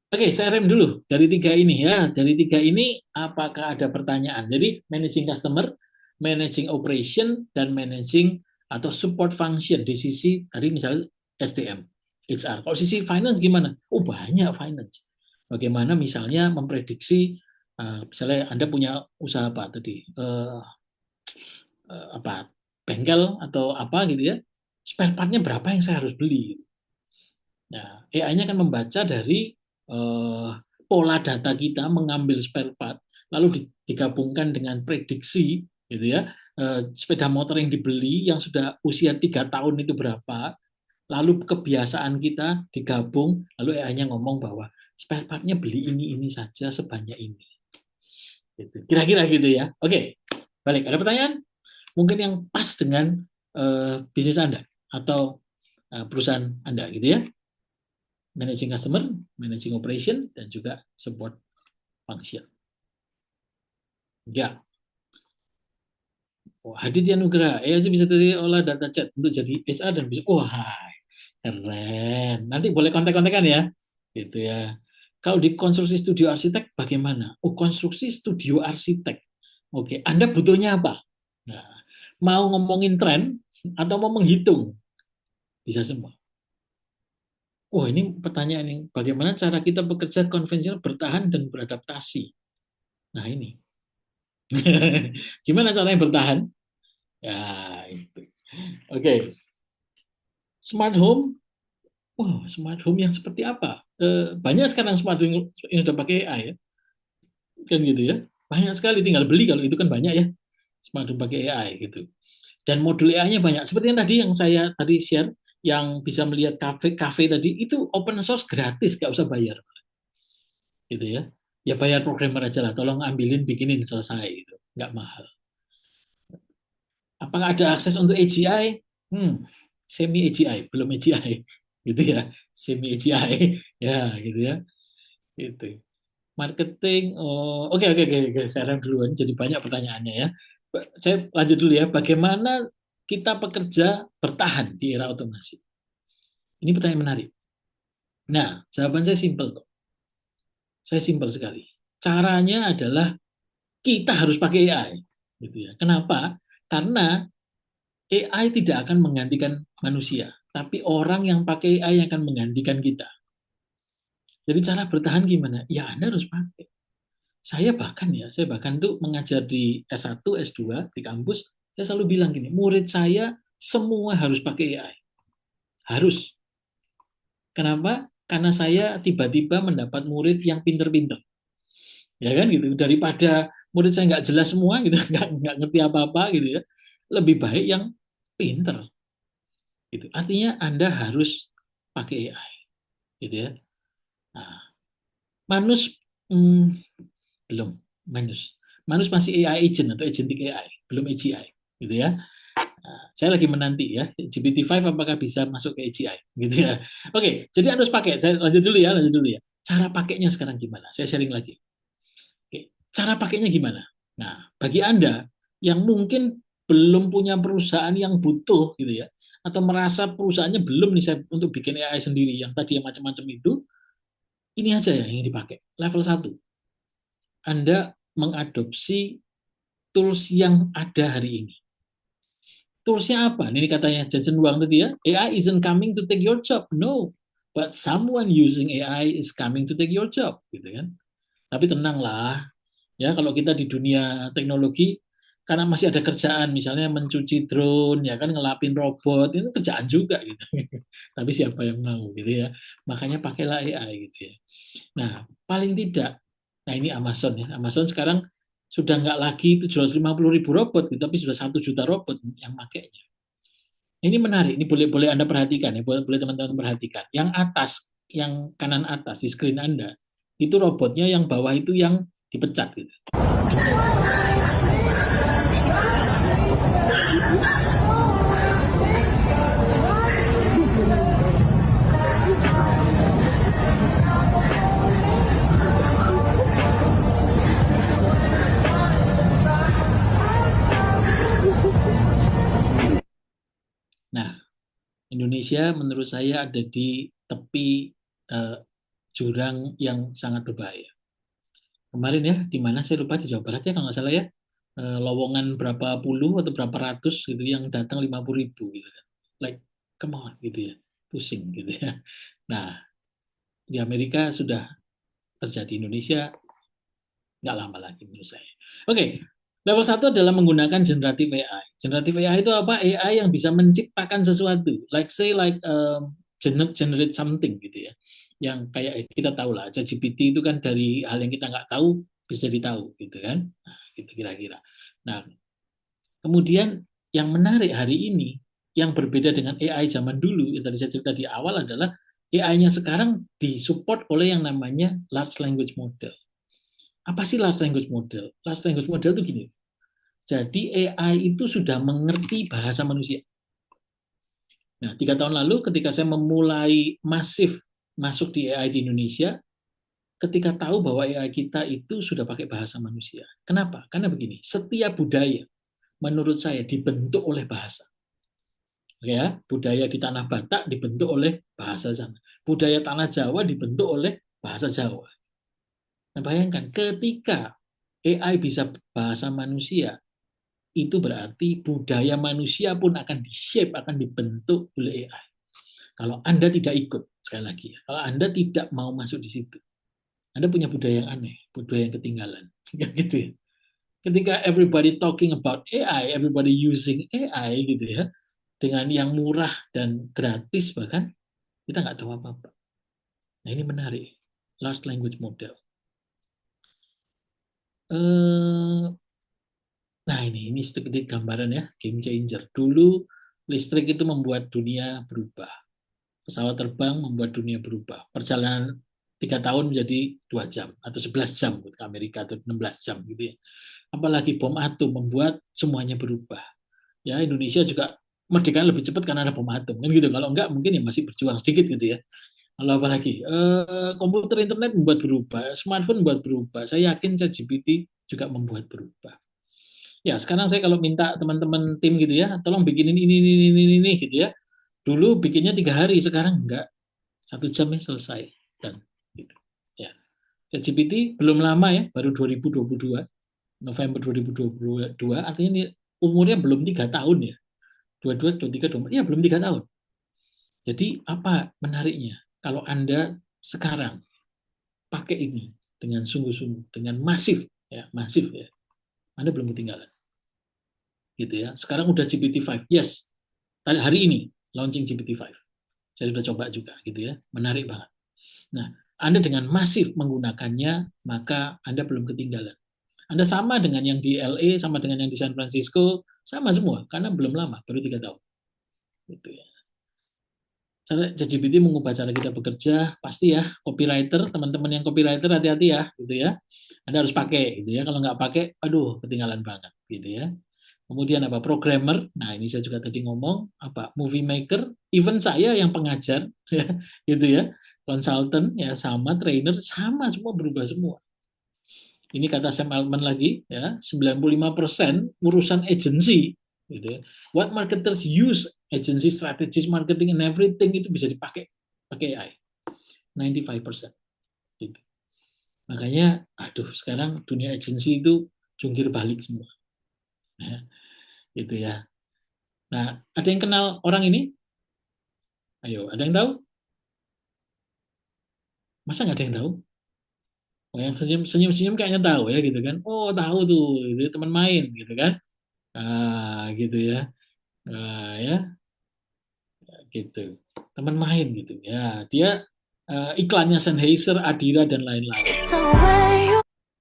Oke, saya rem dulu dari tiga ini ya. Dari tiga ini, apakah ada pertanyaan? Jadi, managing customer, managing operation, dan managing atau support function di sisi tadi misalnya SDM, HR. Kalau sisi finance gimana? Oh, banyak finance. Bagaimana misalnya memprediksi, misalnya Anda punya usaha apa tadi? Apa bengkel atau apa gitu ya? Spare partnya berapa yang saya harus beli? Nah, AI-nya akan membaca dari eh, pola data kita, mengambil spare part, lalu digabungkan dengan prediksi, gitu ya, sepeda motor yang dibeli yang sudah usia 3 tahun itu berapa, lalu kebiasaan kita digabung, lalu AI-nya ngomong bahwa spare partnya beli ini saja sebanyak ini. Gitu. Kira-kira gitu ya. Oke, balik. Ada pertanyaan? Mungkin yang pas dengan bisnis Anda atau perusahaan Anda, gitu ya. Managing customer, managing operation, dan juga support function. Ya. Oh, Haditya Nugraha, ya bisa tadi olah data chat untuk jadi HR dan bisa, wah, keren. Nanti boleh kontak-kontakan ya, gitu ya. Kalau di konstruksi studio arsitek bagaimana? Oh, konstruksi studio arsitek. Oke, Anda butuhnya apa? Nah, mau ngomongin tren atau mau menghitung? Bisa semua. Oh, ini pertanyaan yang bagaimana cara kita bekerja konvensional bertahan dan beradaptasi. Nah, ini. Gimana caranya bertahan? Ya, itu. Oke. Smart home. Wah, smart home yang seperti apa? Banyak sekarang smart home yang sudah pakai AI ya. Kan gitu ya. Banyak sekali, tinggal beli kalau itu kan banyak ya. Smart home pakai AI gitu. Dan modul AI-nya banyak. Seperti yang tadi yang saya tadi share, yang bisa melihat kafe tadi, itu open source gratis, nggak usah bayar. Gitu ya. Ya bayar programmer aja lah, tolong ambilin, bikinin, selesai. Gitu. Nggak mahal. Apakah ada akses untuk AGI? Semi AGI, belum AGI. Gitu ya. Semi AGI. Ya, gitu ya. Itu. Marketing, oh, oke, saya rem duluan, jadi banyak pertanyaannya ya. Saya lanjut dulu ya, bagaimana kita pekerja bertahan di era otomasi? Ini pertanyaan menarik. Nah, jawaban saya simpel kok. Saya simpel sekali. Caranya adalah kita harus pakai AI. Gitu ya. Kenapa? Karena AI tidak akan menggantikan manusia, tapi orang yang pakai AI yang akan menggantikan kita. Jadi cara bertahan gimana? Ya Anda harus pakai. Saya bahkan tuh mengajar di S1, S2 di kampus, saya selalu bilang gini, murid saya semua harus pakai AI. Harus. Kenapa? Karena saya tiba-tiba mendapat murid yang pinter-pinter. Ya kan gitu. Daripada murid saya nggak jelas semua gitu, nggak ngerti apa-apa gitu ya. Lebih baik yang pinter. Gitu. Artinya Anda harus pakai AI. Gitu ya. Nah, Manus belum. Manus. Manus masih AI agent atau agentic AI, belum AGI, gitu ya. Nah, saya lagi menanti ya, GPT-5 apakah bisa masuk ke AGI, gitu ya. Oke, jadi harus pakai. Saya lanjut dulu ya. Cara pakainya sekarang gimana? Saya sharing lagi. Oke, cara pakainya gimana? Nah, bagi Anda yang mungkin belum punya perusahaan yang butuh gitu ya, atau merasa perusahaannya belum nih saya untuk bikin AI sendiri yang tadi yang macam-macam itu, ini aja ya yang dipakai. Level 1. Anda mengadopsi tools yang ada hari ini. Toolsnya apa? Ini katanya Jajan Wang tadi ya, AI isn't coming to take your job. No, but someone using AI is coming to take your job. Gitu kan. Tapi tenanglah, ya kalau kita di dunia teknologi, karena masih ada kerjaan, misalnya mencuci drone, ya kan ngelapin robot, itu kerjaan juga gitu. Tapi siapa yang mau gitu ya. Makanya pakailah AI gitu ya. Nah, paling tidak, nah ini Amazon ya. Amazon sekarang sudah nggak lagi 750.000 robot, gitu, tapi sudah 1 juta robot yang makainya. Ini menarik, ini boleh Anda perhatikan ya, boleh teman-teman perhatikan. Yang atas, yang kanan atas di screen Anda, itu robotnya, yang bawah itu yang dipecat gitu. Nah, Indonesia menurut saya ada di tepi jurang yang sangat berbahaya. Kemarin ya, di mana saya lupa, di Jawa Barat ya kalau nggak salah ya, lowongan berapa puluh atau berapa ratus gitu yang datang 50.000 gitu kan. Like, come on gitu ya, pusing gitu ya. Nah, di Amerika sudah terjadi, Indonesia nggak lama lagi menurut saya. Oke, level 1 adalah menggunakan generative AI. Generative AI itu apa? AI yang bisa menciptakan sesuatu. Like say like generate something gitu ya. Yang kayak kita tahu lah, ChatGPT itu kan dari hal yang kita nggak tahu bisa ditahu gitu kan. Nah, gitu kira-kira. Nah, kemudian yang menarik hari ini, yang berbeda dengan AI zaman dulu, yang tadi saya cerita di awal adalah AI-nya sekarang disupport oleh yang namanya large language model. Apa sih large language model? Large language model itu gini. Jadi AI itu sudah mengerti bahasa manusia. Nah, 3 tahun lalu ketika saya memulai masif masuk di AI di Indonesia, ketika tahu bahwa AI kita itu sudah pakai bahasa manusia. Kenapa? Karena begini, setiap budaya menurut saya dibentuk oleh bahasa. Ya, budaya di tanah Batak dibentuk oleh bahasa sana. Budaya tanah Jawa dibentuk oleh bahasa Jawa. Nah, bayangkan ketika AI bisa bahasa manusia, itu berarti budaya manusia pun akan di-shape, akan dibentuk oleh AI. Kalau Anda tidak ikut, sekali lagi ya, kalau Anda tidak mau masuk di situ, Anda punya budaya yang aneh, budaya yang ketinggalan, gitu ya. Ketika everybody talking about AI, everybody using AI gitu ya, dengan yang murah dan gratis bahkan, kita nggak tahu apa-apa. Nah ini menarik, large language model. Nah ini sedikit gambaran ya, game changer. Dulu listrik itu membuat dunia berubah. Pesawat terbang membuat dunia berubah. Perjalanan 3 tahun menjadi 2 jam atau 11 jam ke Amerika atau 16 jam gitu ya. Apalagi bom atom membuat semuanya berubah. Ya Indonesia juga merdeka lebih cepat karena ada bom atom kan gitu. Kalau enggak mungkin ya masih berjuang sedikit gitu ya. Lalu apalagi komputer internet membuat berubah, smartphone membuat berubah. Saya yakin ChatGPT juga membuat berubah. Ya sekarang saya kalau minta teman-teman tim gitu ya, tolong bikinin ini gitu ya. Dulu bikinnya 3 hari, sekarang enggak, 1 jam ya selesai dan gitu. Ya, ChatGPT belum lama ya, baru 2022, November 2022, artinya ini umurnya belum 3 tahun ya, 22, 23, 24, ya belum 3 tahun. Jadi apa menariknya? Kalau Anda sekarang pakai ini dengan sungguh-sungguh, dengan masif ya, Anda belum ketinggalan. Gitu ya. Sekarang udah GPT-5, yes. Hari ini launching GPT-5. Saya sudah coba juga gitu ya. Menarik banget. Nah, Anda dengan masif menggunakannya, maka Anda belum ketinggalan. Anda sama dengan yang di LA, sama dengan yang di San Francisco, sama semua, karena belum lama, baru 3 tahun. Gitu ya. Cara ChatGPT mengubah cara kita bekerja, pasti ya, copywriter, teman-teman yang copywriter hati-hati ya, gitu ya. Anda harus pakai, gitu ya. Kalau nggak pakai, aduh, ketinggalan banget, gitu ya. Kemudian apa? Programmer. Nah, ini saya juga tadi ngomong apa? Movie maker. Even saya yang pengajar, ya, gitu ya. Konsultan, ya sama. Trainer, sama. Semua berubah semua. Ini kata Sam Altman lagi, ya. 95% urusan agency, gitu ya. What marketers use agency, strategies, marketing, and everything itu bisa pakai AI. 95%. Gitu. Makanya, aduh, sekarang dunia agency itu jungkir balik semua. Ya, gitu ya. Nah, ada yang kenal orang ini? Ayo, ada yang tahu? Masa nggak ada yang tahu? Oh, yang senyum-senyum kayaknya tahu ya gitu kan. Oh, tahu tuh, itu teman main gitu kan. Gitu ya. Ya, gitu. Teman main gitu. Ya, dia iklannya Sennheiser, Adira dan lain-lain.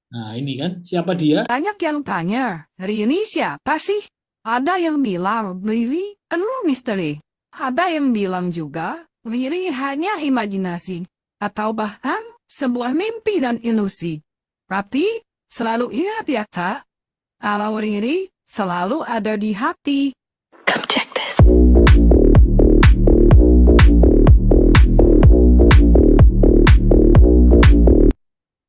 Nah, ini kan siapa dia? Banyak yang tanya, Rini siapa sih? Ada yang bilang Riri anu misteri. Ada yang bilang juga, Riri hanya imajinasi. Atau bahkan, sebuah mimpi dan ilusi. Tapi, selalu ingat ya kak, kalau Riri selalu ada di hati. Come check this.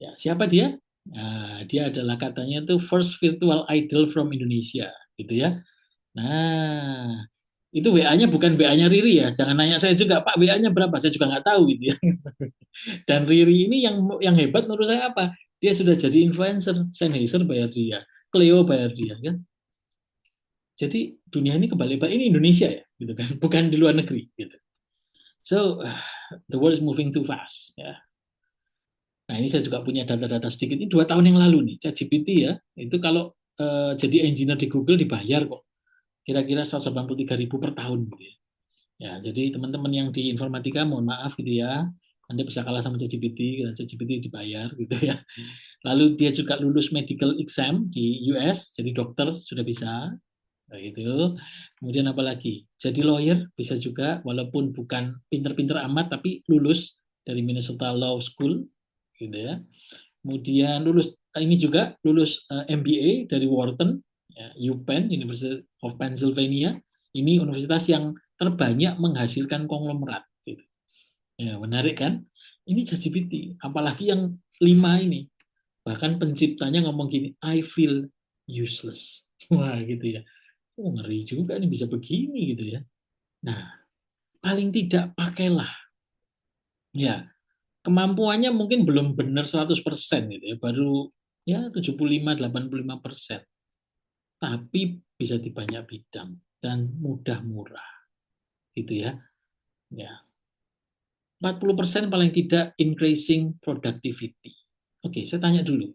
Ya, siapa dia? Nah, dia adalah katanya itu first virtual idol from Indonesia, gitu ya. Nah, itu WA-nya bukan WA-nya Riri ya. Jangan nanya saya juga, Pak, WA-nya berapa? Saya juga nggak tahu gitu ya. Dan Riri ini yang hebat menurut saya apa? Dia sudah jadi influencer. Sennheiser bayar dia, Cleo bayar dia kan. Jadi dunia ini kembali, Pak, ini Indonesia ya, gitu kan. Bukan di luar negeri gitu. So, the world is moving too fast ya. Nah, ini saya juga punya data-data sedikit. Ini 2 tahun yang lalu nih, ChatGPT ya. Itu kalau jadi engineer di Google dibayar kok. Kira-kira 183.000 per tahun gitu ya. Ya, jadi teman-teman yang di informatika mohon maaf gitu ya. Anda bisa kalah sama ChatGPT, dan ChatGPT dibayar gitu ya. Lalu dia juga lulus medical exam di US, jadi dokter sudah bisa. Nah, gitu. Kemudian apa lagi? Jadi lawyer bisa juga, walaupun bukan pinter-pinter amat, tapi lulus dari Minnesota Law School, gitu ya. Kemudian lulus ini juga lulus MBA dari Wharton, ya, UPenn, University of Pennsylvania. Ini universitas yang terbanyak menghasilkan konglomerat. Gitu. Ya, menarik kan? Ini ChatGPT, apalagi yang 5 ini. Bahkan penciptanya ngomong gini, I feel useless. Wah, gitu ya. Oh, ngeri juga nih bisa begini gitu ya. Nah, paling tidak pakailah. Ya, kemampuannya mungkin belum benar 100% gitu ya, baru ya 75-85%. Tapi bisa di banyak bidang dan mudah murah gitu ya. Ya. 40% paling tidak increasing productivity. Oke, saya tanya dulu.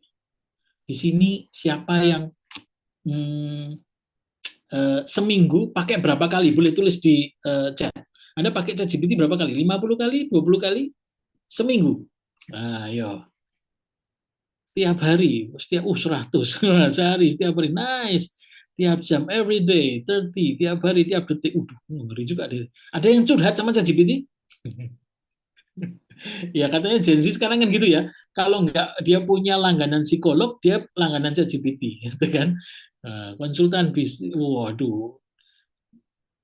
Di sini siapa yang seminggu pakai berapa kali? Boleh tulis di chat. Anda pakai ChatGPT berapa kali? 50 kali? 20 kali? Seminggu? Nah, ayo. Tiap hari, setiap 100 sehari, setiap hari, nice. Tiap jam, every day, 30, tiap hari, tiap detik. Ngeri juga deh. Ada yang curhat sama ChatGPT? Ya katanya Gen Z sekarang kan gitu ya. Kalau nggak dia punya langganan psikolog, dia langganan ChatGPT, gitu kan. Konsultan bisnis, waduh,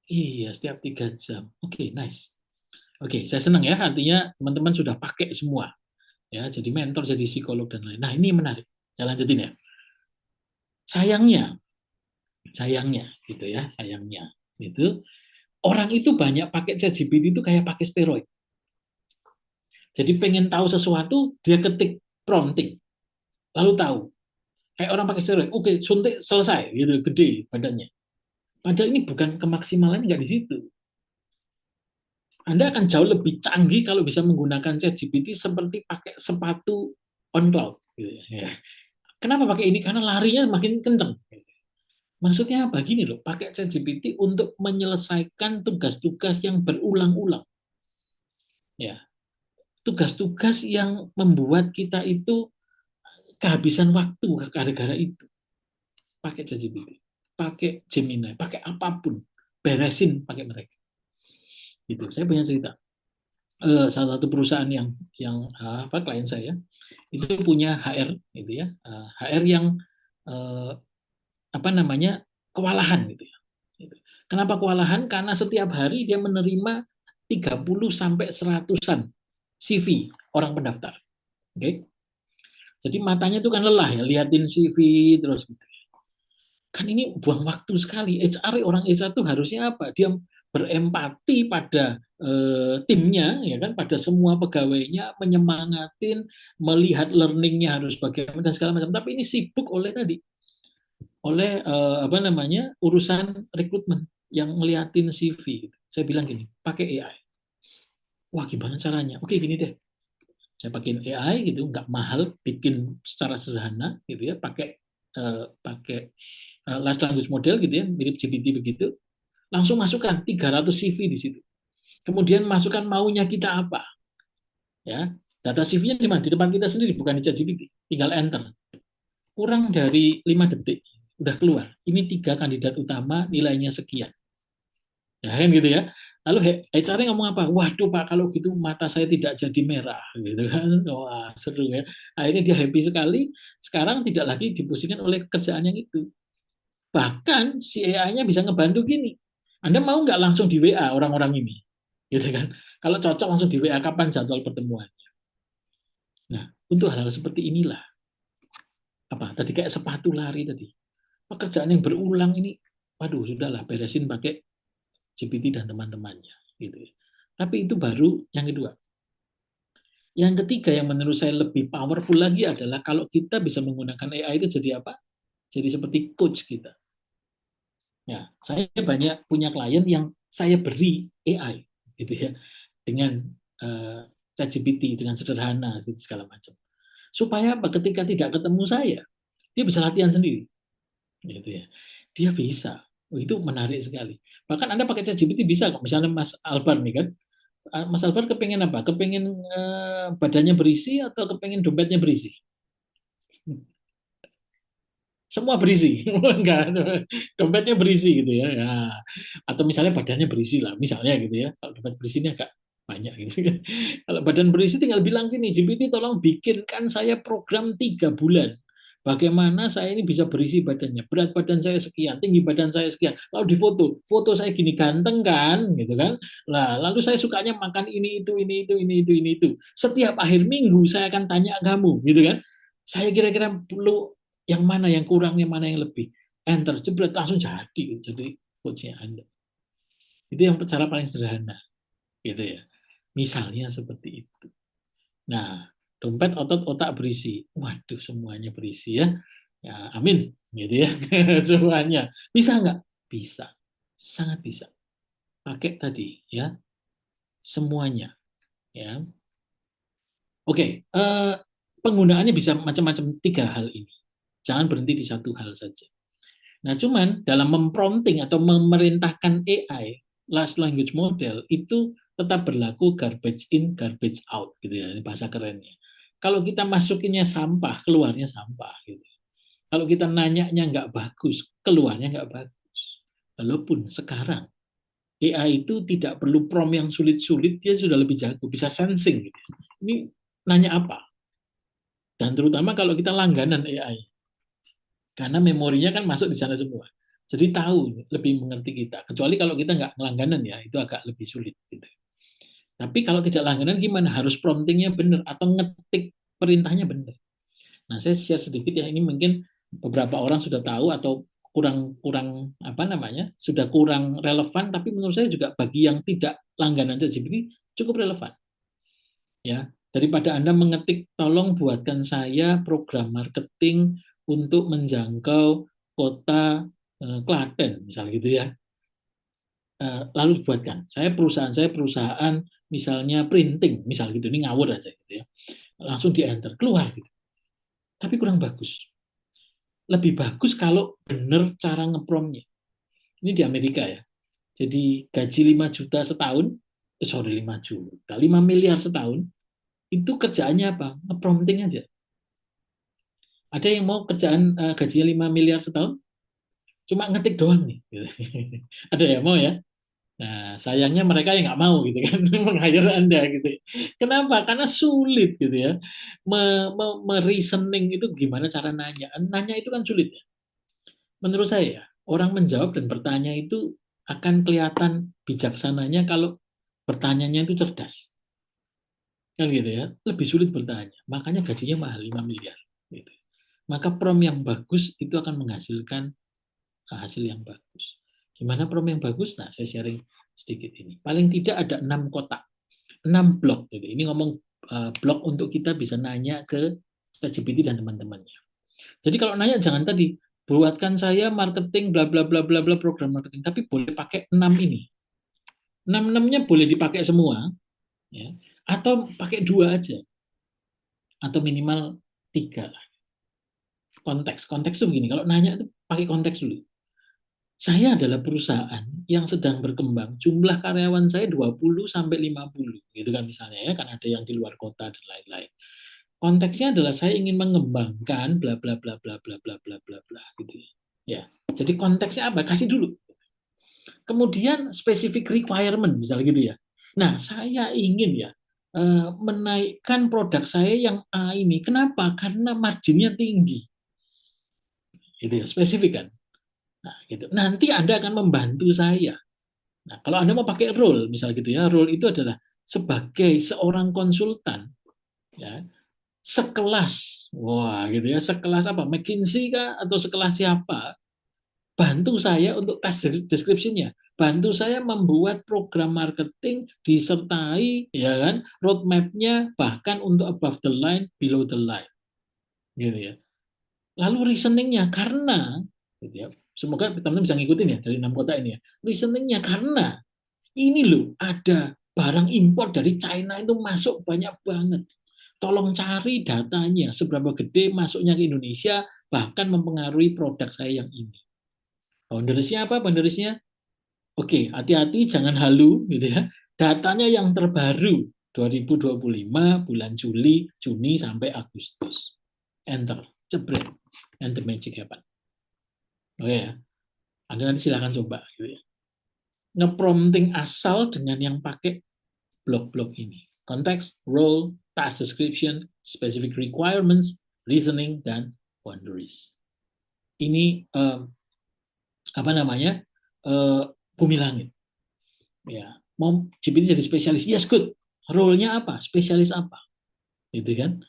iya setiap 3 jam. Oke, nice. Oke, saya senang ya. Artinya teman-teman sudah pakai semua, ya. Jadi mentor, jadi psikolog dan lain. Nah ini menarik. Saya lanjutin ya. Sayangnya, sayangnya, gitu ya, sayangnya, itu orang itu banyak pakai ChatGPT itu kayak pakai steroid. Jadi pengen tahu sesuatu, dia ketik prompting, lalu tahu. Kayak orang pakai steroid, oke, suntik selesai, gitu, gede badannya. Padahal ini bukan kemaksimalan, nggak di situ. Anda akan jauh lebih canggih kalau bisa menggunakan ChatGPT seperti pakai sepatu on cloud. Gitu ya. Kenapa pakai ini? Karena larinya makin kenceng. Maksudnya apa? Gini loh, pakai ChatGPT untuk menyelesaikan tugas-tugas yang berulang-ulang. Ya, tugas-tugas yang membuat kita itu kehabisan waktu gara-gara itu. Pakai ChatGPT, pakai Gemini, pakai apapun, beresin pakai mereka. Gitu. Saya punya cerita. Salah satu perusahaan yang klien saya itu punya HR, gitu ya, HR yang eh, apa namanya kewalahan, gitu ya. Gitu. Kenapa kewalahan? Karena setiap hari dia menerima 30 sampai 100-an CV orang pendaftar. Oke. Okay? Jadi matanya itu kan lelah ya, liatin CV terus gitu. Kan ini buang waktu sekali. HR, orang HR itu harusnya apa? Dia berempati pada timnya, ya kan, pada semua pegawainya, menyemangatin, melihat learningnya harus bagaimana dan segala macam. Tapi ini sibuk oleh apa namanya urusan rekrutmen yang ngeliatin CV. Gitu. Saya bilang gini, pakai AI. Wah, gimana caranya? Oke, gini deh. Saya pakai AI gitu, nggak mahal, bikin secara sederhana gitu ya, pakai large language model gitu ya, mirip GPT begitu. Langsung masukkan 300 CV di situ. Kemudian masukkan maunya kita apa. Ya, data CV-nya di mana? Di depan kita sendiri, bukan di ChatGPT. Tinggal enter. Kurang dari 5 detik udah keluar. Ini 3 kandidat utama, nilainya sekian. Ya kan gitu ya. Lalu HR ngomong apa? Waduh Pak, kalau gitu mata saya tidak jadi merah, gitu kan. Wah, seru ya. Akhirnya dia happy sekali. Sekarang tidak lagi dipusingkan oleh kerjaan yang itu. Bahkan si AI-nya bisa ngebantu gini. Anda mau nggak langsung di WA orang-orang ini? Gitu kan. Kalau cocok langsung di WA kapan jadwal pertemuan. Nah, untuk hal-hal seperti inilah apa tadi kayak sepatu lari tadi. Pekerjaan yang berulang ini, waduh sudahlah beresin pakai GPT dan teman-temannya gitu. Tapi itu baru yang kedua. Yang ketiga yang menurut saya lebih powerful lagi adalah kalau kita bisa menggunakan AI itu jadi apa? Jadi seperti coach kita. Ya, saya banyak punya klien yang saya beri AI gitu ya dengan ChatGPT dengan sederhana gitu, segala macam. Supaya apa? Ketika tidak ketemu saya, dia bisa latihan sendiri. Gitu ya. Dia bisa. Oh, itu menarik sekali. Bahkan Anda pakai ChatGPT bisa kok. Misalnya Mas Albar nih kan. Mas Albar kepengen apa? Kepengen badannya berisi atau kepengen dompetnya berisi? Semua berisi, enggak, dompetnya berisi gitu ya. Ya. Atau misalnya badannya berisi lah, misalnya gitu ya. Kalau dompet berisi ini agak banyak gitu kan. Kalau badan berisi tinggal bilang gini, GPT tolong bikinkan saya program 3 bulan. Bagaimana saya ini bisa berisi badannya, berat badan saya sekian, tinggi badan saya sekian, lalu difoto, foto saya gini ganteng kan, gitu kan. Nah, lalu saya sukanya makan ini itu ini itu ini itu ini itu. Setiap akhir minggu saya akan tanya kamu, gitu kan. Saya kira-kira perlu yang mana yang kurang, yang mana yang lebih. Enter, jebret, langsung jadi coachnya Anda. Itu yang cara paling sederhana, gitu ya. Misalnya seperti itu. Nah, dompet, otot, otak berisi. Waduh, semuanya berisi ya. Ya, amin, gitu ya. Semuanya. Bisa nggak? Bisa. Sangat bisa. Pakai tadi ya. Semuanya. Ya, oke. Penggunaannya bisa macam-macam 3 hal ini. Jangan berhenti di satu hal saja. Nah, cuman dalam memprompting atau memerintahkan AI, large language model, itu tetap berlaku garbage in, garbage out, gitu ya, ini bahasa kerennya. Kalau kita masukinnya sampah, keluarnya sampah, gitu. Kalau kita nanyanya nggak bagus, keluarnya nggak bagus. Walaupun sekarang AI itu tidak perlu prompt yang sulit-sulit, dia sudah lebih jago, bisa sensing, gitu. Ini nanya apa? Dan terutama kalau kita langganan AI, karena memorinya kan masuk di sana semua. Jadi tahu, lebih mengerti kita. Kecuali kalau kita nggak langganan ya, itu agak lebih sulit. Gitu. Tapi kalau tidak langganan gimana? Harus promptingnya benar atau ngetik perintahnya benar. Nah, saya share sedikit ya, ini mungkin beberapa orang sudah tahu atau kurang kurang apa namanya sudah kurang relevan, tapi menurut saya juga bagi yang tidak langganan ChatGPT cukup relevan. Ya, daripada Anda mengetik tolong buatkan saya program marketing untuk menjangkau kota Klaten misal gitu ya. Lalu buatkan saya perusahaan misalnya printing misal gitu, ini ngawur aja gitu ya. Langsung di enter keluar gitu. Tapi kurang bagus. Lebih bagus kalau benar cara ngepromnya. Ini di Amerika ya. Jadi gaji 5 juta setahun, 5 juta, 5 miliar setahun, itu kerjaannya apa? Ngeprompting aja. Ada yang mau kerjaan gajinya 5 miliar setahun? Cuma ngetik doang nih. Gitu. Ada yang mau ya? Nah, sayangnya mereka yang nggak mau gitu kan, meng-hire Anda gitu. Kenapa? Karena sulit gitu ya. Reasoning itu gimana cara nanya. Nanya itu kan sulit ya. Menurut saya, orang menjawab dan bertanya itu akan kelihatan bijaksananya kalau bertanyanya itu cerdas. Kan gitu ya. Lebih sulit bertanya. Makanya gajinya mahal 5 miliar. Gitu. Maka prompt yang bagus itu akan menghasilkan hasil yang bagus. Gimana prompt yang bagus? Nah, saya sharing sedikit ini. Paling tidak ada 6 kotak, 6 blok. Gitu. Ini ngomong blok untuk kita bisa nanya ke ChatGPT dan teman-temannya. Jadi kalau nanya jangan tadi, buatkan saya marketing bla bla bla bla bla program marketing, tapi boleh pakai 6 ini. 6-6-nya boleh dipakai semua, ya, atau pakai 2 aja, atau minimal 3 lah. Konteks itu begini, kalau nanya itu pakai konteks dulu. Saya adalah perusahaan yang sedang berkembang, jumlah karyawan saya 20 sampai 50, gitu kan misalnya ya, kan ada yang di luar kota dan lain-lain. Konteksnya adalah saya ingin mengembangkan bla bla bla bla bla bla bla bla bla gitu ya. Ya. Jadi konteksnya apa? Kasih dulu. Kemudian specific requirement misalnya gitu ya. Nah, saya ingin ya menaikkan produk saya yang A ini. Kenapa? Karena marginnya tinggi. Gitu ya, spesifik kan. Nah, gitu. Nanti Anda akan membantu saya. Nah, kalau Anda mau pakai role, misalnya gitu ya, role itu adalah sebagai seorang konsultan, ya, sekelas, wah gitu ya, sekelas apa, McKinsey kah, atau sekelas siapa, bantu saya untuk task description-nya, bantu saya membuat program marketing disertai, ya kan, roadmap-nya, bahkan untuk above the line, below the line, gitu ya. Lalu reasoning-nya, karena, gitu ya, semoga teman-teman bisa ngikutin ya dari 6 kota ini ya. Reasoning-nya karena ini loh ada barang impor dari China itu masuk banyak banget. Tolong cari datanya seberapa gede masuknya ke Indonesia bahkan mempengaruhi produk saya yang ini. Boundariesnya apa? Boundariesnya oke, hati-hati jangan halu gitu ya. Datanya yang terbaru 2025 bulan Juni sampai Agustus. Enter, jebret, and the magic happen. Oke ya. Anda nanti silakan coba gitu ya. Ngeprompting asal dengan yang pakai blok-blok ini. Konteks, role, task description, specific requirements, reasoning, dan boundaries. Ini apa namanya? Bumi langit. Ya, mau GPT jadi spesialis, yes good. Role-nya apa? Spesialis apa? Gitu kan?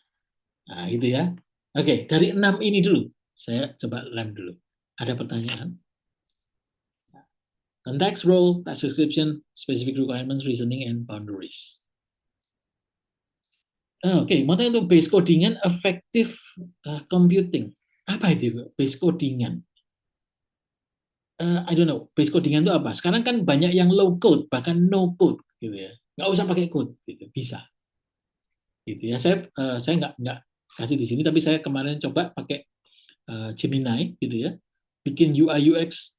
Nah, gitu ya. Oke, dari 6 ini dulu. Saya coba rem dulu. Ada pertanyaan? Context, role, task description, specific requirements, reasoning, and boundaries. Oke, mau tanya untuk base codingan effective computing. Apa itu base codingan? I don't know, base codingan itu apa? Sekarang kan banyak yang low code, bahkan no code gitu ya. nggak usah pakai code, gitu. Bisa, gitu ya. Saya nggak kasih di sini, tapi saya kemarin coba pakai Gemini, gitu ya, bikin UI UX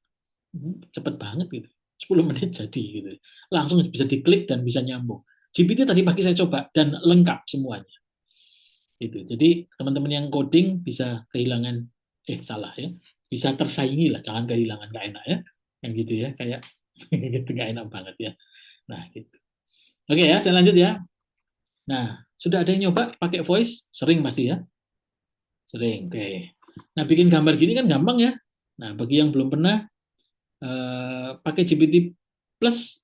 cepet banget gitu, 10 menit jadi gitu, langsung bisa diklik dan bisa nyambung. GPT tadi pagi saya coba dan lengkap semuanya. Gitu. Jadi teman-teman yang coding bisa kehilangan, salah ya, bisa tersaingi lah, jangan kehilangan, nggak enak ya, yang gitu ya, kayak gitu nggak enak banget ya. Nah gitu. Oke ya, saya lanjut ya. Nah, sudah ada yang nyoba pakai voice? Sering pasti ya? Sering, oke. Nah, bikin gambar gini kan gampang ya. Nah, bagi yang belum pernah pakai GPT Plus,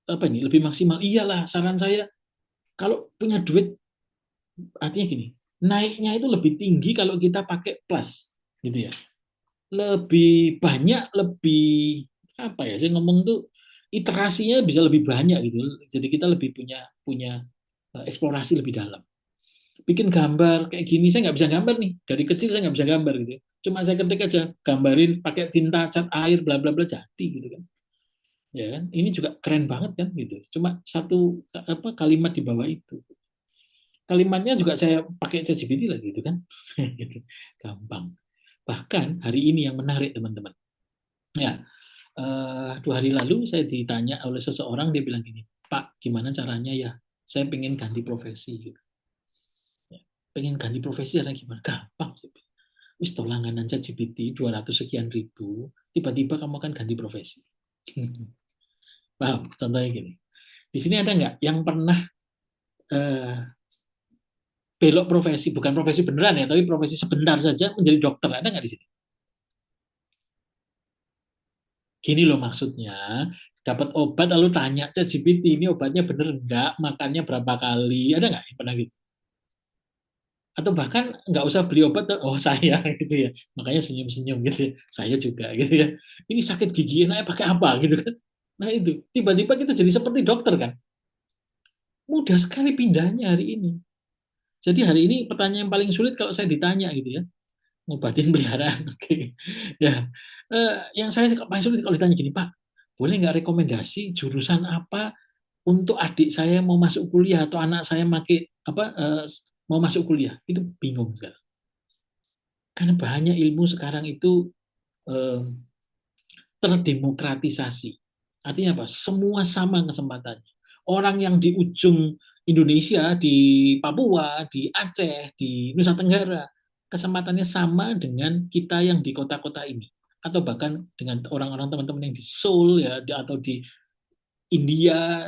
apa ini, lebih maksimal. Iyalah, saran saya, kalau punya duit, artinya gini, naiknya itu lebih tinggi kalau kita pakai Plus, gitu ya. Lebih banyak, lebih apa ya, saya ngomong tuh iterasinya bisa lebih banyak gitu. Jadi kita lebih punya punya eksplorasi lebih dalam. Bikin gambar kayak gini, saya nggak bisa gambar nih, dari kecil saya nggak bisa gambar gitu. Cuma saya ketik aja, gambarin pakai tinta cat air bla bla bla, jadi gitu kan. Ya kan, ini juga keren banget kan gitu. Cuma satu apa kalimat di bawah itu, kalimatnya juga saya pakai ChatGPT lagi gitu kan. Gitu. Gampang. Bahkan hari ini yang menarik teman-teman, ya 2 hari lalu saya ditanya oleh seseorang, dia bilang gini, Pak, gimana caranya ya, saya pengen ganti profesi gitu. Ya, pengen ganti profesi caranya gimana? Gampang sih. Wis to langganan ChatGPT 200 sekian ribu, tiba-tiba kamu akan ganti profesi. Paham? Contohnya gini. Di sini ada nggak yang pernah eh, belok profesi, bukan profesi beneran ya, tapi profesi sebentar saja menjadi dokter? Ada nggak di sini? Gini loh maksudnya, dapat obat lalu tanya ChatGPT, ini obatnya bener nggak, makannya berapa kali, ada nggak yang pernah gitu? Atau bahkan nggak usah beli obat, oh saya gitu ya, makanya senyum-senyum gitu ya, saya juga gitu ya, ini sakit gigi enaknya pakai apa gitu kan. Nah itu, tiba-tiba kita jadi seperti dokter kan, mudah sekali pindahnya hari ini. Jadi hari ini pertanyaan yang paling sulit kalau saya ditanya gitu ya, ngobatin peliharaan, oke. Ya, yang saya paling sulit kalau ditanya gini, Pak, boleh nggak rekomendasi jurusan apa untuk adik saya mau masuk kuliah atau anak saya mau masuk kuliah? Itu bingung sekali. Karena banyak ilmu sekarang itu eh, terdemokratisasi. Artinya apa? Semua sama kesempatannya. Orang yang di ujung Indonesia, di Papua, di Aceh, di Nusa Tenggara, kesempatannya sama dengan kita yang di kota-kota ini. Atau bahkan dengan orang-orang teman-teman yang di Seoul ya, atau di India,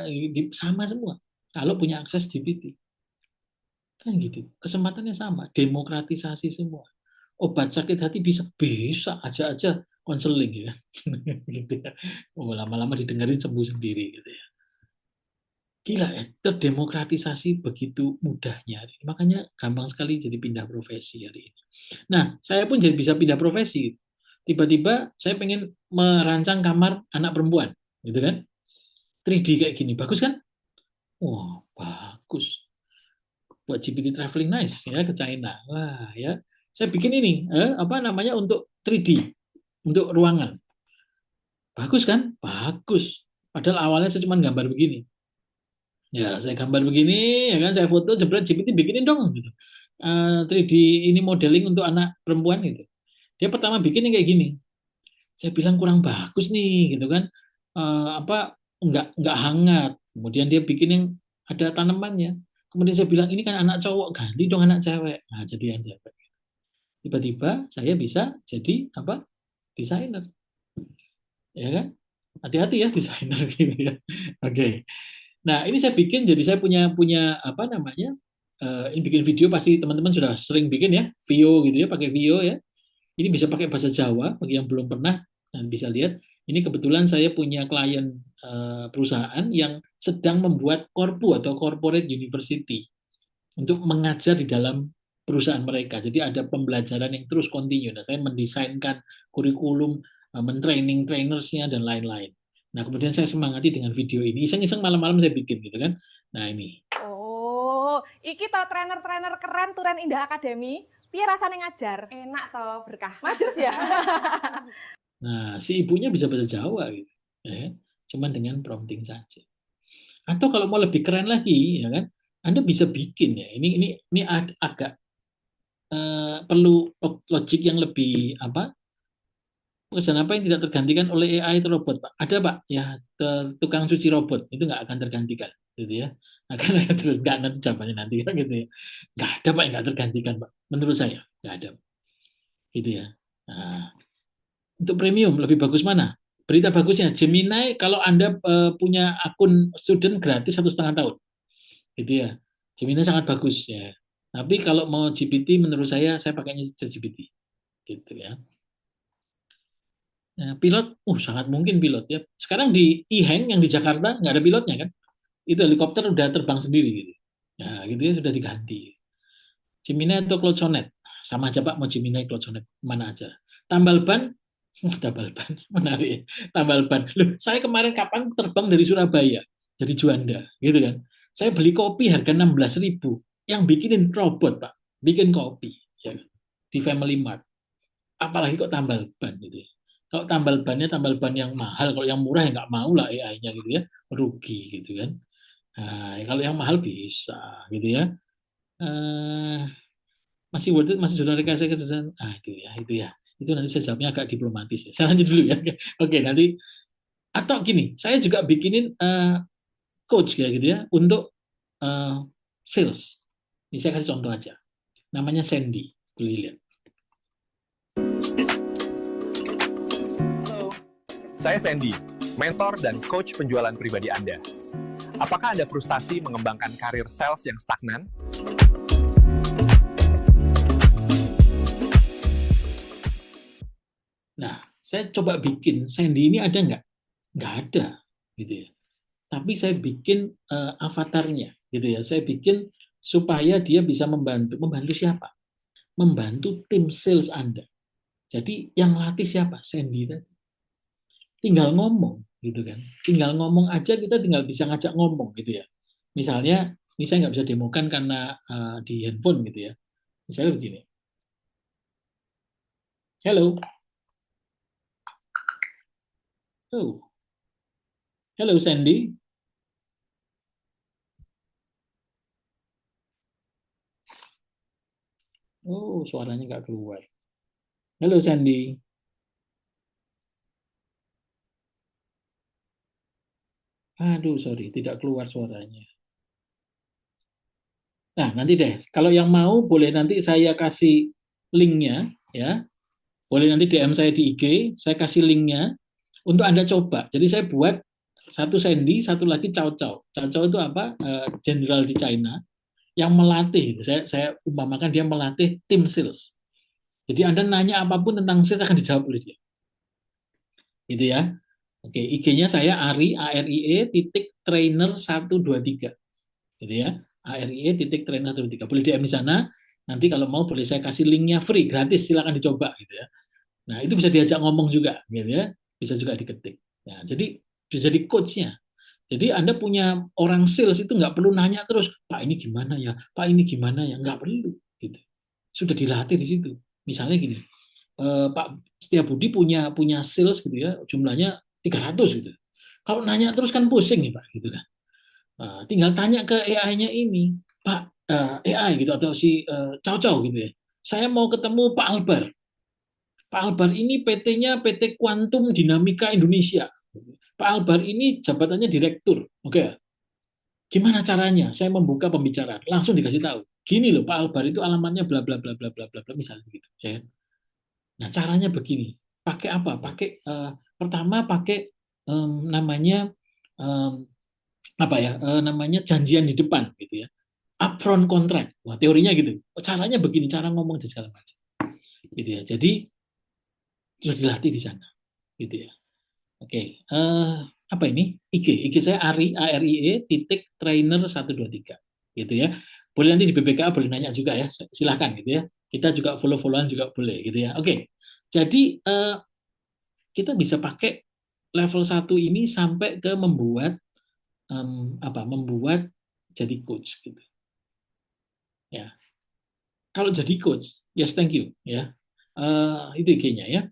sama semua. Kalau punya akses GPT. Kan gitu. Kesempatannya sama. Demokratisasi semua. Obat sakit hati bisa aja konseling ya. Gitu ya. Oh, lama-lama didengerin sembuh sendiri gitu ya. Gila ya, terdemokratisasi begitu mudahnya. Makanya gampang sekali jadi pindah profesi hari ini. Nah, saya pun jadi bisa pindah profesi. Tiba-tiba saya pengen merancang kamar anak perempuan, gitu kan? 3D kayak gini, bagus kan? Wah, bagus. Buat GPT traveling nice ya ke China. Wah, ya. Saya bikin ini, apa namanya, untuk 3D, untuk ruangan. Bagus kan? Bagus. Padahal awalnya saya cuma gambar begini. Ya, saya gambar begini, ya kan, saya foto, jebret GPT bikinin dong gitu. 3D ini modeling untuk anak perempuan gitu. Dia pertama bikin yang kayak gini. Saya bilang kurang bagus nih gitu kan. Apa nggak hangat. Kemudian dia bikin yang ada tanamannya. Kemudian saya bilang ini kan anak cowok, ganti dong anak cewek. Nah, jadi yang cewek. Tiba-tiba saya bisa jadi apa? Desainer. Ya kan? Hati-hati ya desainer gitu ya. Oke. Nah, ini saya bikin, jadi saya punya punya apa namanya? Ini bikin video pasti teman-teman sudah sering bikin ya, Vio gitu ya, pakai Vio ya. Ini bisa pakai bahasa Jawa bagi yang belum pernah, dan bisa lihat. Ini kebetulan saya punya klien perusahaan yang sedang membuat korpu atau corporate university untuk mengajar di dalam perusahaan mereka. Jadi ada pembelajaran yang terus kontinu. Nah, saya mendesainkan kurikulum, mentraining trainersnya dan lain-lain. Nah, kemudian saya semangati dengan video ini. Iseng-iseng malam-malam saya bikin gitu kan. Nah, ini. Oh, iki to trainer-trainer keren Turen Indah Academy. Piye rasane ngajar? Enak toh, berkah. Majus ya. Nah, si ibunya bisa bahasa Jawa gitu. Cuman dengan prompting saja. Atau kalau mau lebih keren lagi, ya kan, Anda bisa bikin ya. Ini agak perlu logik yang lebih apa? Pekerjaan apa yang tidak tergantikan oleh AI atau robot, Pak? Ada, Pak. Ya, tukang cuci robot itu nggak akan tergantikan, gitu ya. Akan ada terus nggak nanti jawabannya nanti kan gitu ya. Nggak ada, Pak, yang nggak tergantikan, Pak. Menurut saya nggak ada, gitu ya. Nah, untuk premium lebih bagus mana? Berita bagusnya, Gemini kalau Anda punya akun student gratis 1,5 tahun, gitu ya. Gemini sangat bagus ya. Tapi kalau mau GPT, menurut saya pakainya ChatGPT, gitu ya. Nah, pilot, sangat mungkin pilot ya. Sekarang di E-Hang yang di Jakarta nggak ada pilotnya kan? Itu helikopter udah terbang sendiri gitu. Nah, gitu ya sudah diganti. Gemini atau Cloud Sonnet, sama aja Pak, mau Gemini, Cloud Sonnet, mana aja. Tambal ban, tambal ban, menarik ya. Tambal ban. Loh, saya kemarin kapan terbang dari Surabaya, dari Juanda, gitu kan. Saya beli kopi harga 16.000, yang bikinin robot Pak, bikin kopi ya, di Family Mart. Apalagi kok tambal ban gitu ya. Kalau tambal bannya tambal ban yang mahal, kalau yang murah ya nggak mau lah AI-nya gitu ya, rugi gitu kan. Nah, kalau yang mahal bisa gitu ya. Eh, masih worth it, masih sudah dikasih kesehatan. Ah itu ya, itu ya. Itu nanti saya jawabnya agak diplomatis ya. Saya lanjut dulu ya. Oke, nanti atau gini, saya juga bikinin coach kayak gitu ya untuk eh, sales. Ini saya kasih contoh aja. Namanya Sandy. Boleh lihat. Saya Sandy, mentor dan coach penjualan pribadi Anda. Apakah Anda frustasi mengembangkan karir sales yang stagnan? Nah, saya coba bikin Sandy ini ada nggak? Nggak ada, gitu ya. Tapi saya bikin avatarnya, gitu ya. Saya bikin supaya dia bisa membantu. Membantu siapa? Membantu tim sales Anda. Jadi yang latih siapa? Sandy tadi. Tinggal ngomong, gitu kan. Tinggal ngomong aja, kita tinggal bisa ngajak ngomong, gitu ya. Misalnya, ini saya nggak bisa demokan karena di handphone, gitu ya. Misalnya begini. Hello. Oh. Hello, Sandy. Oh, suaranya nggak keluar. Halo, Sandy. Aduh, sorry, tidak keluar suaranya. Nah, nanti deh, kalau yang mau boleh nanti saya kasih linknya, ya. Boleh nanti DM saya di IG, saya kasih linknya untuk Anda coba. Jadi saya buat satu Sandy, satu lagi Cao Cao. Cao Cao itu apa? Jenderal di China yang melatih. Saya umpamakan dia melatih tim sales. Jadi Anda nanya apapun tentang sales akan dijawab oleh dia. Gitu ya. Oke, IG-nya saya Ari, ARIE, titik trainer 123. Gitu ya. ARIE, titik trainer 123. Boleh DM di sana. Nanti kalau mau boleh saya kasih linknya free, gratis, silakan dicoba. Gitu ya. Nah, itu bisa diajak ngomong juga. Gitu ya. Bisa juga diketik. Nah, jadi bisa jadi coach-nya. Jadi Anda punya orang sales itu nggak perlu nanya terus, Pak ini gimana ya, Pak ini gimana ya, nggak perlu. Gitu. Sudah dilatih di situ. Misalnya gini, Pak Setiabudi punya sales gitu ya, jumlahnya 300 gitu. Kalau nanya terus kan pusing nih Pak gitu kan. Tinggal tanya ke AI-nya ini, Pak AI gitu atau si Cao Cao gitu ya. Saya mau ketemu Pak Albar. Pak Albar ini PT-nya PT Quantum Dinamika Indonesia. Pak Albar ini jabatannya direktur. Oke. Gimana caranya? Saya membuka pembicaraan, langsung dikasih tahu. Gini loh, Pak Albar itu alamatnya bla bla bla bla bla bla bla misalnya gitu, ya. Nah, caranya begini. Pakai apa? Pertama pakai namanya em, apa ya? Namanya janjian di depan gitu ya. Upfront contract. Wah, teorinya gitu. Caranya begini, cara ngomong dan segala macam. Gitu ya. Jadi sudah dilatih di sana, gitu ya. Oke. Apa ini? IG saya ARIE titik trainer 123 gitu ya. Boleh nanti di BBKA boleh nanya juga ya. Silahkan gitu ya. Kita juga follow-followan juga boleh gitu ya. Oke. Jadi kita bisa pakai level 1 ini sampai ke membuat membuat jadi coach gitu. Ya. Kalau jadi coach, yes thank you ya. Itu IG-nya ya.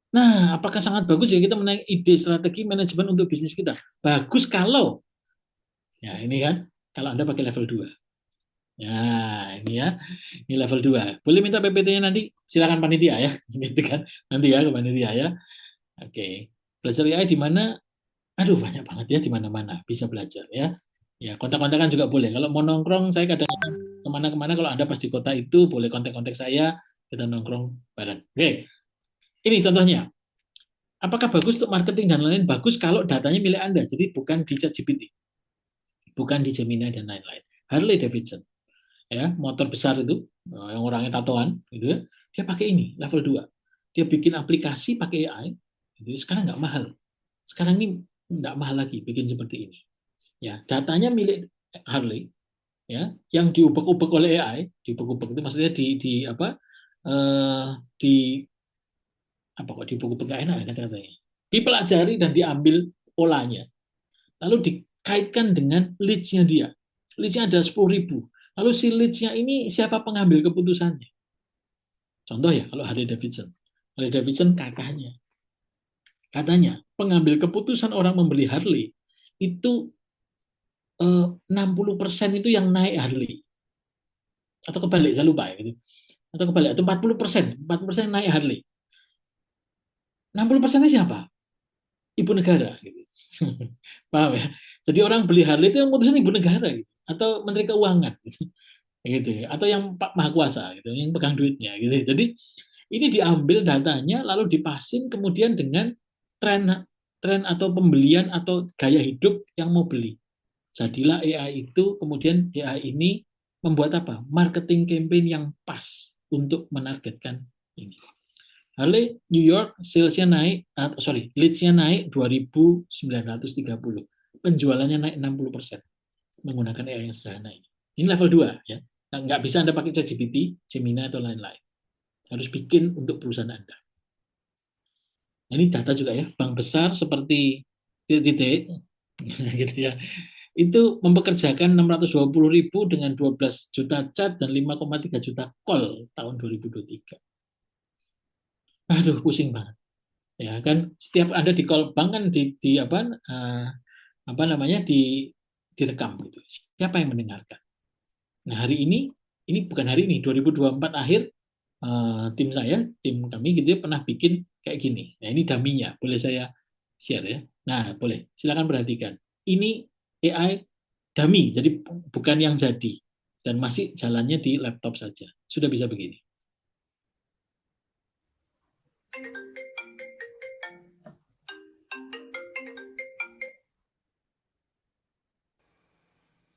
Nah, apakah sangat bagus ya kita menaik ide strategi manajemen untuk bisnis kita? Bagus kalau, ya ini kan, kalau Anda pakai level 2. Ya, ini ya, ini level 2. Boleh minta PPT-nya nanti? Silakan panitia ya, gitu kan. Nanti ya ke panitia ya. Oke. Belajar AI di mana? Aduh, banyak banget ya di mana-mana bisa belajar ya. Ya, kontak-kontakan juga boleh. Kalau mau nongkrong, saya kadang kemana-kemana, kalau Anda pas di kota itu, boleh kontak-kontak saya, kita nongkrong bareng. Oke, ini contohnya. Apakah bagus untuk marketing dan lain-lain? Bagus kalau datanya milik Anda, jadi bukan di ChatGPT, bukan di Gemini dan lain-lain. Harley Davidson, ya motor besar itu, yang orangnya tatoan, gitu ya, dia pakai ini level 2. Dia bikin aplikasi pakai AI, gitu. Sekarang nggak mahal. Sekarang ini nggak mahal lagi bikin seperti ini. Ya, datanya milik Harley, ya, yang diubek-ubek oleh AI, diubek-ubek itu maksudnya di apa? Di apa kok diubek-ubek nggak enak ya kata-katanya. Dipelajari dan diambil polanya, lalu dikaitkan dengan leads-nya dia. Leads-nya ada 10.000. Lalu si leads-nya ini siapa pengambil keputusannya? Contoh ya, kalau Harley Davidson. Harley Davidson kakaknya. Katanya, pengambil keputusan orang membeli Harley itu 60% itu yang naik Harley. Atau kebalik, saya lupa ya. Gitu. Atau kebalik, atau 40%. 40% naik Harley. 60%-nya siapa? Ibu negara. Gitu. Paham ya? Jadi orang beli Harley itu yang mutusin ibu negara. Gitu. Atau menteri keuangan. Gitu. Gitu. Atau yang Pak Maha Kuasa. Gitu. Yang pegang duitnya. Gitu. Jadi ini diambil datanya, lalu dipasin kemudian dengan tren atau pembelian atau gaya hidup yang mau beli. Jadilah AI itu, kemudian AI ini membuat apa? Marketing campaign yang pas untuk menargetkan ini. Harley New York salesnya naik, leads-nya naik 2.930. Penjualannya naik 60% menggunakan AI yang sederhana ini. Ini level 2 ya. Nah, nggak bisa Anda pakai ChatGPT, Gemini atau lain-lain. Harus bikin untuk perusahaan Anda. Nah, ini data juga ya, bank besar seperti titik gitu ya, itu mempekerjakan 620.000 dengan 12 juta chat dan 5,3 juta call tahun 2023. Aduh, pusing banget. Ya kan, setiap Anda di call bank kan di apa namanya direkam gitu. Siapa yang mendengarkan? Nah, hari ini bukan hari ini, 2024 akhir, tim saya, tim kami gitu ya, pernah bikin kayak gini. Nah, ini daminya, boleh saya share ya. Nah, boleh, silakan perhatikan. Ini AI dummy, jadi bukan yang jadi, dan masih jalannya di laptop saja. Sudah bisa begini.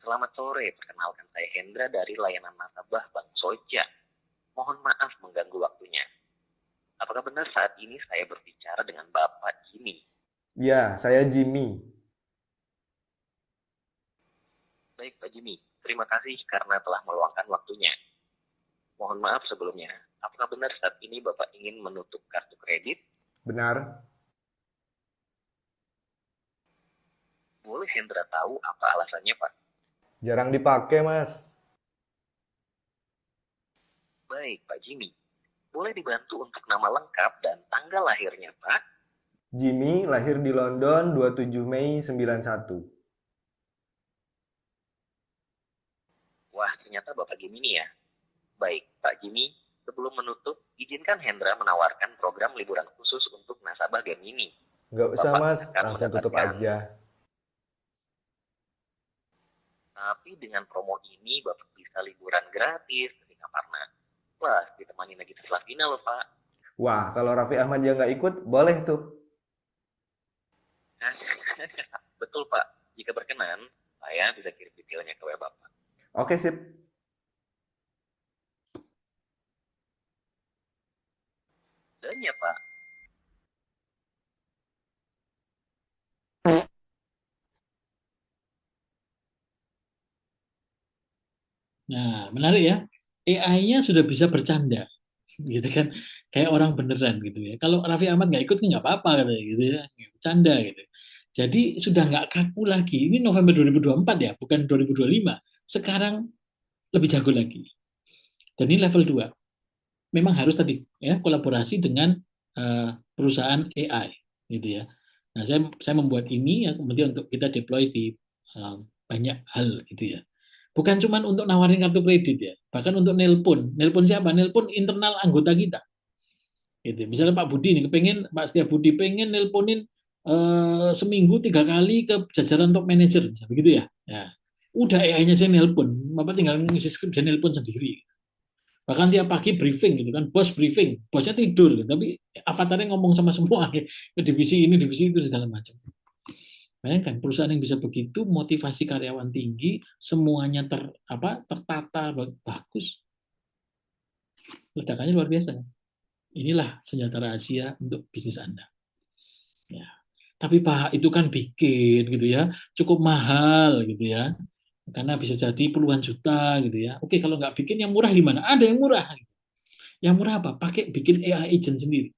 Selamat sore, perkenalkan saya Hendra dari layanan nasabah Bank Soja. Mohon maaf mengganggu waktunya. Apakah benar saat ini saya berbicara dengan Bapak Jimmy? Ya, saya Jimmy. Baik Pak Jimmy, terima kasih karena telah meluangkan waktunya. Mohon maaf sebelumnya, apakah benar saat ini Bapak ingin menutup kartu kredit? Benar? Boleh Hendra tahu apa alasannya Pak? Jarang dipakai, Mas. Baik Pak Jimmy, boleh dibantu untuk nama lengkap dan tanggal lahirnya Pak? Jimmy lahir di London 27 Mei 91. Wah, ternyata Bapak Gemini ya. Baik, Pak Jimmy, sebelum menutup, izinkan Hendra menawarkan program liburan khusus untuk nasabah Gemini. Nggak usah, Bapak Mas. akan Langsung tutup mendapatkan- aja. Tapi dengan promo ini, Bapak bisa liburan gratis ke Singaparna. Wah, ditemani Nagita Slavina loh, Pak. Wah, kalau Raffi Ahmad yang nggak ikut, boleh tuh. Betul, Pak. Jika berkenan, saya bisa kirim detailnya ke web Bapak. Oke, sip. Dan ya, Pak, Nah, menarik ya. AI-nya sudah bisa bercanda, gitu kan? Kayak orang beneran gitu ya. Kalau Raffi Ahmad nggak ikut nggak apa-apa katanya gitu ya, bercanda gitu. Jadi sudah nggak kaku lagi. Ini November 2024 ya, bukan 2025. Sekarang lebih jago lagi. Dan ini level 2. Memang harus tadi ya kolaborasi dengan perusahaan AI, gitu ya. Nah, saya membuat ini ya kemudian untuk kita deploy di banyak hal, gitu ya. Bukan cuma untuk nawarin kartu kredit ya, bahkan untuk nelpon. Nelpon siapa? Nelpon internal anggota kita. Gitu. Misalnya Pak Budi nih, Pak Setia Budi pengen nelponin seminggu 3 kali ke jajaran top manager, begitu ya. Ya. Udah AI-nya saya nelpon, Bapak tinggal ngisi skrip dan nelpon sendiri. Bahkan tiap pagi briefing gitu kan, bos briefing, bosnya tidur, gitu. Tapi avatarnya ngomong sama semua, ke divisi ini, divisi itu segala macam. Bayangkan perusahaan yang bisa begitu, motivasi karyawan tinggi, semuanya tertata bagus, ledakannya luar biasa. Inilah senjata rahasia untuk bisnis Anda. Ya. Tapi Pak, itu kan bikin gitu ya, cukup mahal gitu ya, karena bisa jadi puluhan juta gitu ya. Oke, kalau nggak bikin yang murah di mana? Ada yang murah. Yang murah apa? Pakai bikin AI agent sendiri.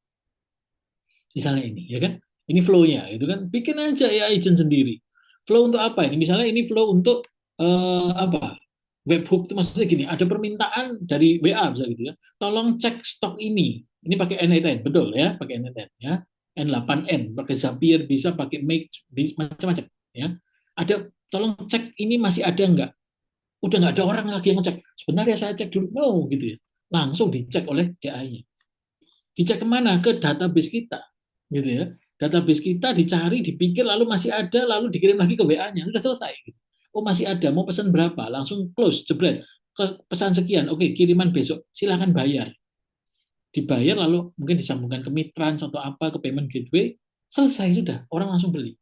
Misalnya ini, ya kan? Ini flow-nya, itu kan? Bikin aja AI agent sendiri. Flow untuk apa ini? Misalnya ini flow untuk apa? Webhook itu maksudnya gini, ada permintaan dari WA bisa gitu ya. Tolong cek stok ini. Ini pakai N8N, betul ya, pakai N8N ya. N8N, pakai Zapier, bisa pakai Make, macam-macam ya. Ada, tolong cek ini masih ada nggak? Udah nggak ada orang lagi yang ngecek. Sebenarnya saya cek dulu, no gitu ya. Langsung dicek oleh AI-nya. Dicek kemana? Ke database kita, gitu ya. Database kita dicari, dipikir, lalu masih ada, lalu dikirim lagi ke WA-nya. Udah selesai. Gitu. Oh masih ada, mau pesan berapa? Langsung close, jebret. Ke pesan sekian, oke kiriman besok, silahkan bayar. Dibayar lalu mungkin disambungkan ke Mitrans atau apa, ke payment gateway, selesai sudah, orang langsung beli.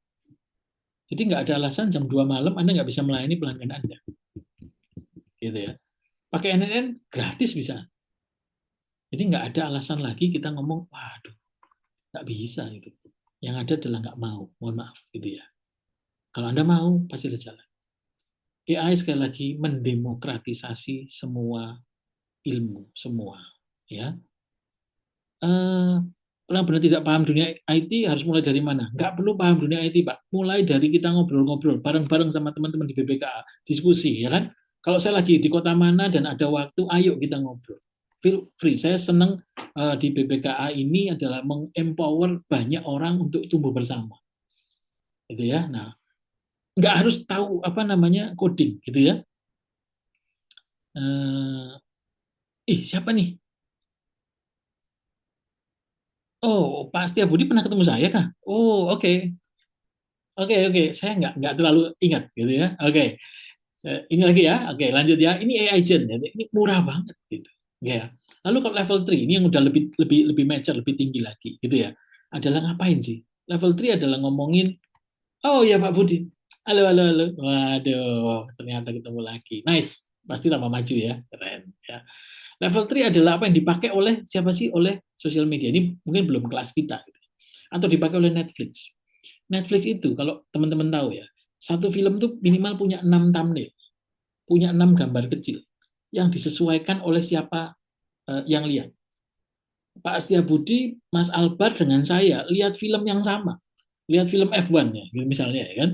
Jadi nggak ada alasan jam 2 malam Anda nggak bisa melayani pelanggan Anda. Gitu ya. Pakai NNN gratis bisa. Jadi nggak ada alasan lagi kita ngomong, waduh, nggak bisa gitu. Yang ada adalah nggak mau, mohon maaf gitu ya. Kalau Anda mau, pasti ada jalan. AI sekali lagi mendemokratisasi semua ilmu, semua. Ya, orang benar tidak paham dunia IT harus mulai dari mana? Nggak perlu paham dunia IT, Pak. Mulai dari kita ngobrol-ngobrol bareng-bareng sama teman-teman di BPKA, diskusi, ya kan? Kalau saya lagi di kota mana dan ada waktu, ayo kita ngobrol. Feel free. Saya senang di BPKA ini adalah mengempower banyak orang untuk tumbuh bersama. Gitu ya. Nah, nggak harus tahu apa namanya coding, gitu ya. Siapa nih? Oh, Pak Setia Budi pernah ketemu saya kah? Oh, oke. Oke. Saya nggak terlalu ingat, gitu ya. Oke. Ini lagi ya. Oke, lanjut ya. Ini AI agent, ya. Ini murah banget, gitu. Ya. Lalu kalau level 3 ini yang udah lebih mature, lebih tinggi lagi, gitu ya. Adalah ngapain sih? Level 3 adalah ngomongin, oh ya Pak Budi, halo. Waduh, ternyata ketemu lagi. Nice, pasti tambah maju ya, keren. Ya. Level 3 adalah apa yang dipakai oleh siapa sih? Oleh sosial media. Ini mungkin belum kelas kita, gitu. Atau dipakai oleh Netflix. Netflix itu kalau teman-teman tahu ya, satu film tuh minimal punya 6 thumbnail, punya 6 gambar kecil yang disesuaikan oleh siapa yang lihat. Pak Setia Budi, Mas Albar dengan saya lihat film yang sama, lihat film F1 ya, gitu misalnya ya kan.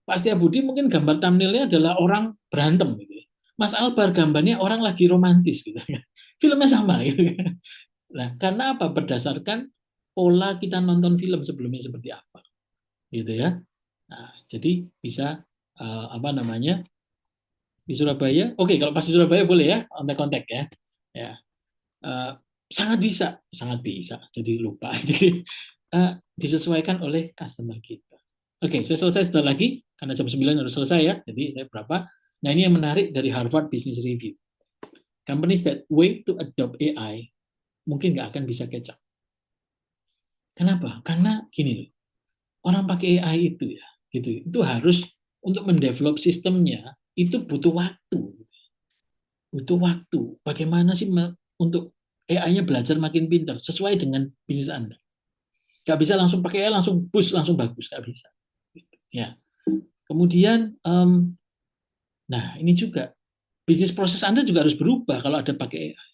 Pak Setia Budi mungkin gambar thumbnailnya adalah orang berantem gitu. Mas Albar gambarnya orang lagi romantis gitu. Filmnya sama gitu kan. Nah, karena apa? Berdasarkan pola kita nonton film sebelumnya seperti apa. Gitu ya. Nah, jadi bisa apa namanya? Di Surabaya. Oke, kalau pas di Surabaya boleh ya, kontak-kontak ya. Ya. Sangat bisa. Jadi lupa. Jadi disesuaikan oleh customer kita. Oke, saya selesai sebentar lagi karena jam 9 harus selesai ya. Jadi saya berapa? Nah, ini yang menarik dari Harvard Business Review. Companies that wait to adopt AI mungkin nggak akan bisa catch up. Kenapa? Karena gini loh, orang pakai AI itu ya, gitu. Itu harus untuk mendevelop sistemnya itu butuh waktu. Butuh waktu. Bagaimana sih untuk AI-nya belajar makin pintar sesuai dengan bisnis Anda? Nggak bisa langsung pakai AI langsung push langsung bagus, nggak bisa. Ya. Kemudian, nah ini juga bisnis proses Anda juga harus berubah kalau ada pakai AI.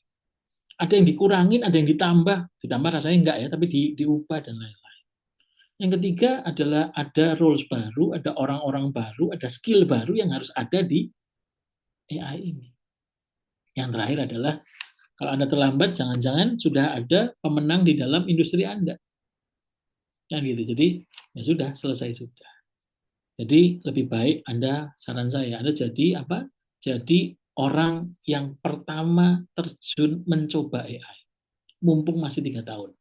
Ada yang dikurangin, ada yang ditambah rasanya enggak ya, tapi diubah dan lain-lain. Yang ketiga adalah ada roles baru, ada orang-orang baru, ada skill baru yang harus ada di AI ini. Yang terakhir adalah Kalau Anda terlambat, jangan-jangan sudah ada pemenang di dalam industri Anda. Kan gitu. Jadi ya sudah, selesai sudah. Jadi lebih baik Anda, saran saya, Anda jadi apa? Jadi orang yang pertama terjun mencoba AI. Mumpung masih 3 tahun.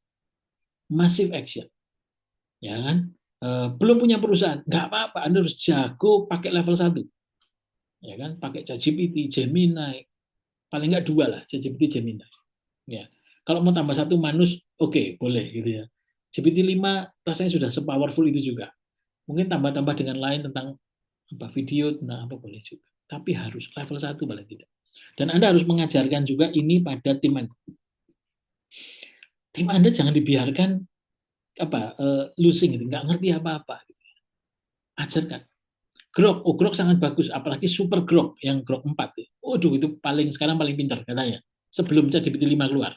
Massive action. Ya kan? Belum punya perusahaan, nggak apa-apa. Anda harus jago pakai level 1. Ya kan? Pakai ChatGPT, Gemini, paling nggak 2 lah, ChatGPT, Gemini. Ya. Kalau mau tambah 1 manus, oke, boleh gitu ya. GPT-5 rasanya sudah sepowerful itu juga. Mungkin tambah-tambah dengan lain tentang apa video, tentang apa boleh juga. Tapi harus level 1 paling tidak. Dan Anda harus mengajarkan juga ini pada tim Anda. Tim Anda jangan dibiarkan losing gitu, nggak ngerti apa-apa. Ajarkan. Grok sangat bagus, apalagi super Grok yang Grok 4. Waduh, itu sekarang paling pintar katanya. Sebelum ChatGPT 5 keluar.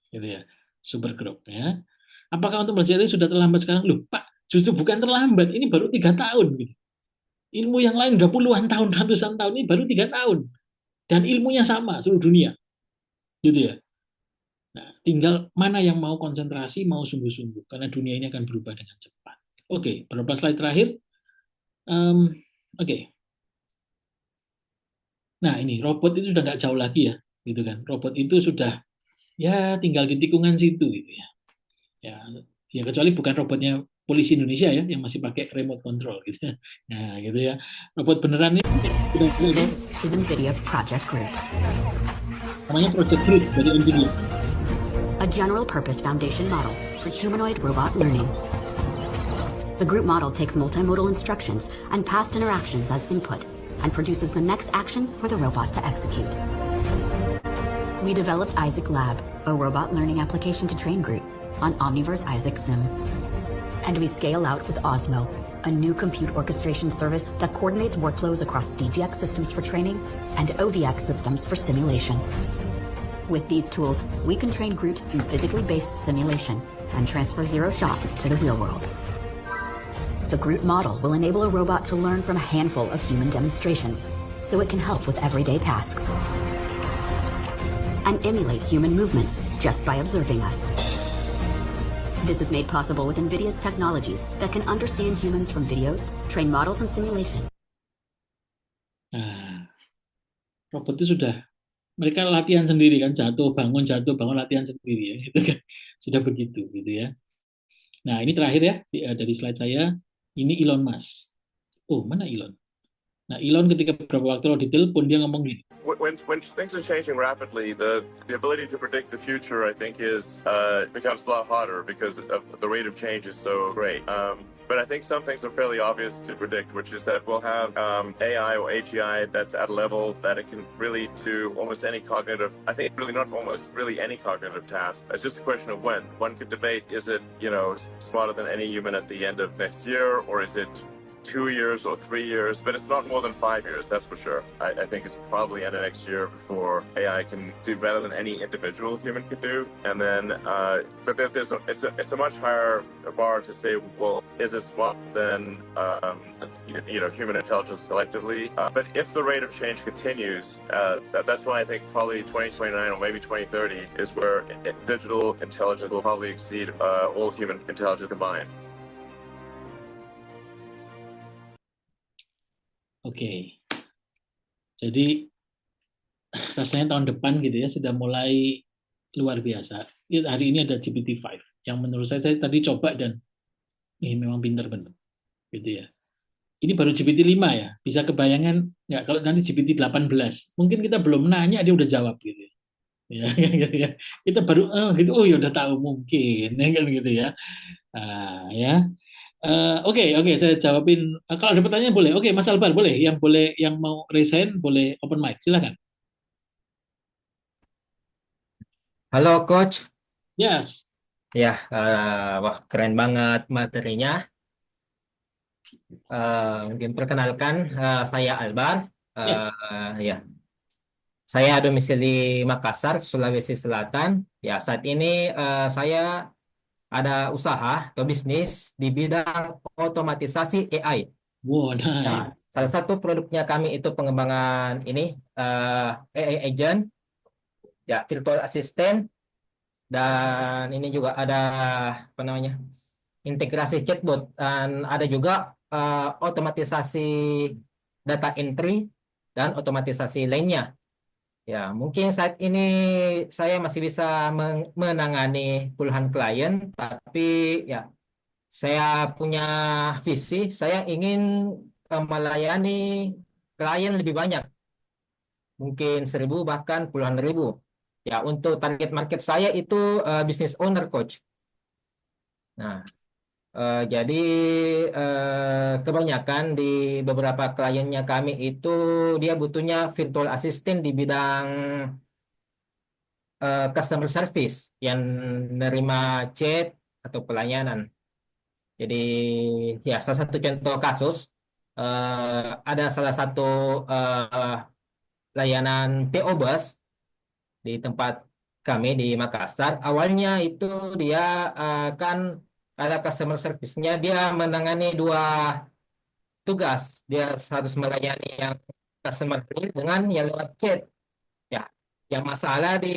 Gitu ya. Super Grok ya. Apakah untuk belajar ini sudah terlambat sekarang? Loh, Pak, justru bukan terlambat, ini baru 3 tahun gitu. Ilmu yang lain udah puluhan tahun, ratusan tahun, ini baru 3 tahun. Dan ilmunya sama seluruh dunia. Gitu ya. Nah, tinggal mana yang mau konsentrasi, mau sungguh-sungguh. Karena dunia ini akan berubah dengan cepat. Oke, beberapa slide terakhir. Oke. Nah, ini robot itu sudah nggak jauh lagi ya, gitu kan. Robot itu sudah ya tinggal di tikungan situ gitu ya. Ya kecuali bukan robotnya polisi Indonesia ya yang masih pakai remote control gitu ya. Nah, gitu ya. Robot beneran ini This is NVIDIA Project Groot, namanya Project Groot dari NVIDIA. a general-purpose foundation model for humanoid robot learning. The Groot model takes multimodal instructions and past interactions as input and produces the next action for the robot to execute. We developed Isaac Lab, a robot learning application to train Groot on Omniverse Isaac Sim. And we scale out with Osmo, a new compute orchestration service that coordinates workflows across DGX systems for training and OVX systems for simulation. With these tools, we can train Groot in physically based simulation and transfer zero shot to the real world. The Groot model will enable a robot to learn from a handful of human demonstrations, so it can help with everyday tasks and emulate human movement just by observing us. This is made possible with NVIDIA's technologies that can understand humans from videos, train models, and simulation. Nah, robot itu sudah mereka latihan sendiri kan, jatuh bangun latihan sendiri ya, gitu kan. Sudah begitu gitu ya. Nah, ini terakhir ya dari slide saya. Ini Elon Musk. Oh, mana Elon? Nah, Elon ketika beberapa waktu lalu ditelepon dia ngomong gini. When things are changing rapidly, the ability to predict the future, I think, becomes a lot harder because of the rate of change is so great. But I think some things are fairly obvious to predict, which is that we'll have AI or AGI that's at a level that it can really do almost any cognitive, I think really not almost, really any cognitive task. It's just a question of when. One could debate, is it, smarter than any human at the end of next year, or is it 2 years or 3 years, but it's not more than 5 years, that's for sure. I think it's probably end of next year before AI can do better than any individual human could do. And then, but it's a much higher bar to say, well, is it smarter than human intelligence collectively? But if the rate of change continues, that's why I think probably 2029 or maybe 2030 is where digital intelligence will probably exceed all human intelligence combined. Oke. Jadi rasanya tahun depan gitu ya sudah mulai luar biasa. Hari ini ada GPT-5 yang menurut saya tadi coba dan memang pintar benar gitu ya. Ini baru GPT-5 ya. Bisa kebayangan nggak kalau nanti GPT-18 mungkin kita belum nanya dia udah jawab gitu ya. Ya, kita baru gitu, oh ya udah tahu mungkin kan gitu ya. Ya. Oke, saya jawabin. Kalau ada pertanyaan boleh. Oke, Mas Albar boleh. Yang mau raise hand boleh open mic. Silakan. Halo Coach. Yes. Ya, wah keren banget materinya. Mungkin perkenalkan, saya Albar. Yes. Ya, saya domisili Makassar, Sulawesi Selatan. Ya, saat ini saya ada usaha atau bisnis di bidang otomatisasi AI. Wow, nice. Nah, salah satu produknya kami itu pengembangan ini AI agent ya virtual assistant, dan ini juga ada apa namanya, integrasi chatbot, dan ada juga otomatisasi data entry dan otomatisasi lainnya. Ya, mungkin saat ini saya masih bisa menangani puluhan klien, tapi ya saya punya visi, saya ingin melayani klien lebih banyak, mungkin 1.000 bahkan puluhan ribu. Ya, untuk target market saya itu business owner, coach. Nah, jadi kebanyakan di beberapa kliennya kami itu dia butuhnya virtual assistant di bidang customer service yang nerima chat atau pelayanan. Jadi ya salah satu contoh kasus, ada salah satu layanan PO Bus di tempat kami di Makassar. Awalnya itu dia kan ada customer service-nya, dia menangani 2 tugas. Dia harus melayani yang customer real dengan yang lewat chat. Ya, yang masalah di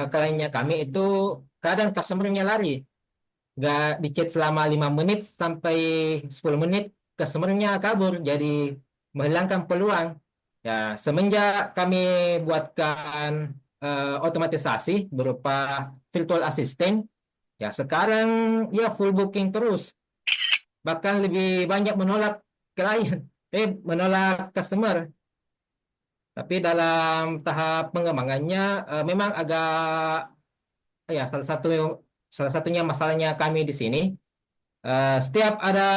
kliennya kami itu kadang customer-nya lari. Nggak di chat selama 5 menit sampai 10 menit, customer-nya kabur. Jadi menghilangkan peluang. Ya, semenjak kami buatkan otomatisasi berupa virtual assistant, ya sekarang ya full booking terus. Bahkan lebih banyak menolak klien, menolak customer. Tapi dalam tahap pengembangannya memang agak ya salah satunya masalahnya kami di sini, setiap ada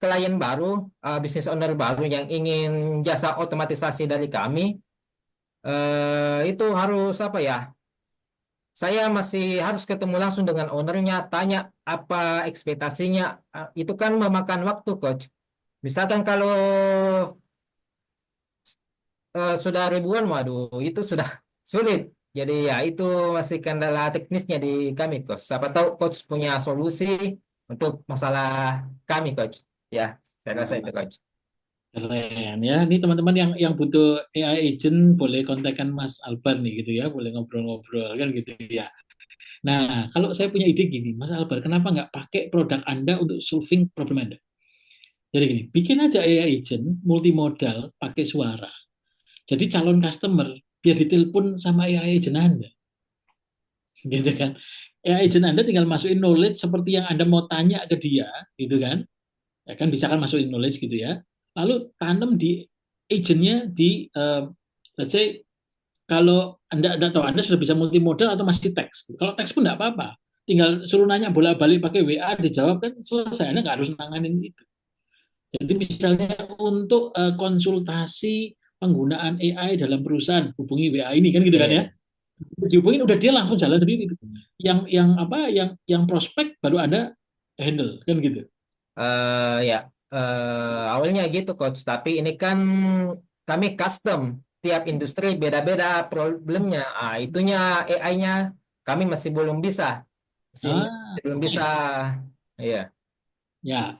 klien baru, business owner baru yang ingin jasa otomatisasi dari kami, itu harus apa ya? Saya masih harus ketemu langsung dengan ownernya, tanya apa ekspektasinya. Itu kan memakan waktu, coach. Misalkan kalau sudah ribuan, waduh, itu sudah sulit. Jadi ya itu masih kendala teknisnya di kami, coach. Siapa tahu coach punya solusi untuk masalah kami, coach. Ya, saya rasa itu, coach. Keren ya. Ini teman-teman yang butuh AI agent boleh kontakkan Mas Albar nih gitu ya, boleh ngobrol-ngobrol kan gitu ya. Nah, kalau saya punya ide gini, Mas Albar, kenapa nggak pakai produk Anda untuk solving problem Anda? Jadi gini, bikin aja AI agent multimodal pakai suara. Jadi calon customer biar ditelepon sama AI agent Anda. Gitu kan. AI agent Anda tinggal masukin knowledge seperti yang Anda mau tanya ke dia, gitu kan. Ya kan bisa kan masukin knowledge gitu ya. Lalu tanam di agentnya di let's say kalau Anda tahu Anda sudah bisa multimodal atau masih teks. Kalau teks pun nggak apa-apa. Tinggal suruh nanya bolak-balik pakai WA dijawab kan selesai. Anda nggak harus nanganin itu. Jadi misalnya untuk konsultasi penggunaan AI dalam perusahaan hubungi WA ini kan gitu kan ya. Dihubungin udah dia langsung jalan sendiri. Yang prospek baru Anda handle kan gitu. Ya, awalnya gitu, coach. Tapi ini kan kami custom, tiap industri beda-beda problemnya. Itunya AI-nya kami masih belum bisa, belum bisa. Iya. Ya,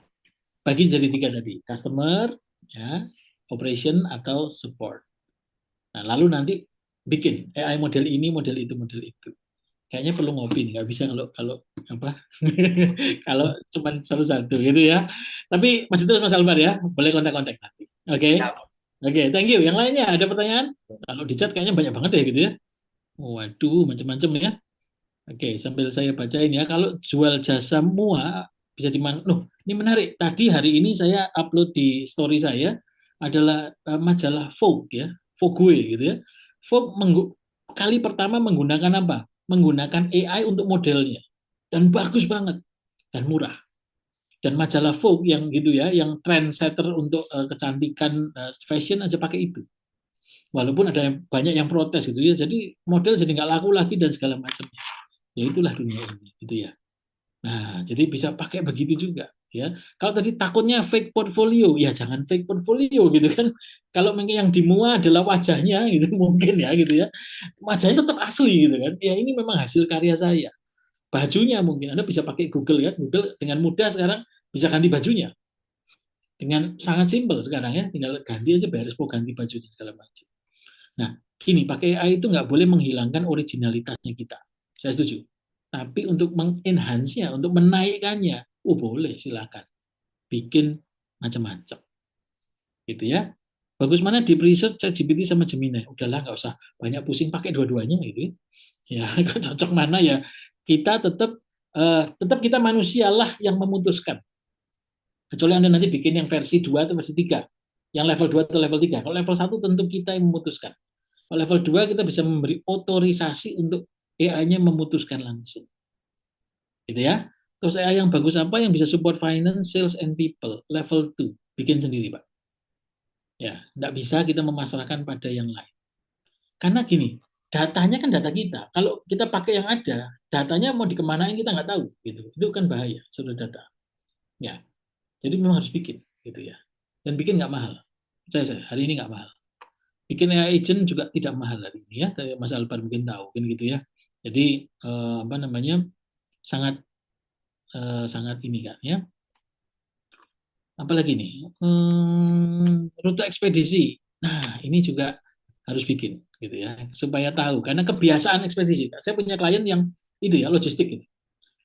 bagi jadi 3 tadi, customer, ya, operation atau support. Nah, lalu nanti bikin AI model ini, model itu, model itu. Kayaknya perlu ngopi nih, nggak bisa kalau apa kalau cuma satu-satu gitu ya. Tapi masih terus Mas Albar ya, boleh kontak-kontak nanti. Oke, Oke, thank you. Yang lainnya ada pertanyaan? Kalau di chat kayaknya banyak banget ya gitu ya. Waduh, macam-macam ya. Oke, sambil saya bacain ya. Kalau jual jasa mua bisa di mana? Loh, ini menarik. Tadi hari ini saya upload di story saya adalah majalah Vogue ya, Vogue gitu ya. Vogue kali pertama menggunakan apa? Menggunakan AI untuk modelnya dan bagus banget dan murah. Dan majalah Vogue yang gitu ya, yang trendsetter untuk kecantikan fashion aja pakai itu. Walaupun ada banyak yang protes gitu ya, jadi model jadi nggak laku lagi dan segala macamnya. Ya itulah dunia ini gitu ya. Nah, jadi bisa pakai begitu juga ya. Kalau tadi takutnya fake portfolio, ya jangan fake portfolio gitu kan. Kalau mungkin yang dimua adalah wajahnya gitu mungkin ya gitu ya. Wajahnya tetap asli gitu kan. Ya ini memang hasil karya saya. Bajunya mungkin Anda bisa pakai Google ya. Google dengan mudah sekarang bisa ganti bajunya. Dengan sangat simpel sekarang ya, tinggal ganti aja beres mau ganti baju dan segala macam. Nah, gini, pakai AI itu nggak boleh menghilangkan originalitasnya kita. Saya setuju. Tapi untuk mengenhance-nya, untuk menaikkannya, boleh, silakan. Bikin macam-macam. Gitu ya. Bagus mana deep research ChatGPT sama Gemini. Udahlah, nggak usah banyak pusing, pakai dua-duanya gitu ya. Cocok mana ya. Kita tetap kita manusialah yang memutuskan. Kecuali Anda nanti bikin yang versi 2 atau versi 3. Yang level 2 atau level 3. Kalau level 1 tentu kita yang memutuskan. Kalau level 2 kita bisa memberi otorisasi untuk AI-nya memutuskan langsung. Gitu ya. Terus AI yang bagus apa? Yang bisa support finance, sales, and people. Level 2. Bikin sendiri, Pak. Ya, nggak bisa kita memasrahkan pada yang lain. Karena gini, datanya kan data kita. Kalau kita pakai yang ada, datanya mau dikemanain kita nggak tahu. Gitu. Itu kan bahaya, sudah data. Ya. Jadi memang harus bikin, gitu ya. Dan bikin nggak mahal. Saya hari ini nggak mahal. Bikin AI agent juga tidak mahal hari ini ya. Mas Albar mungkin tahu, kan gitu ya. Jadi sangat ini kan ya. Apalagi nih, rute ekspedisi. Nah ini juga harus bikin, gitu ya, supaya tahu. Karena kebiasaan ekspedisi. Saya punya klien yang itu ya logistik gitu.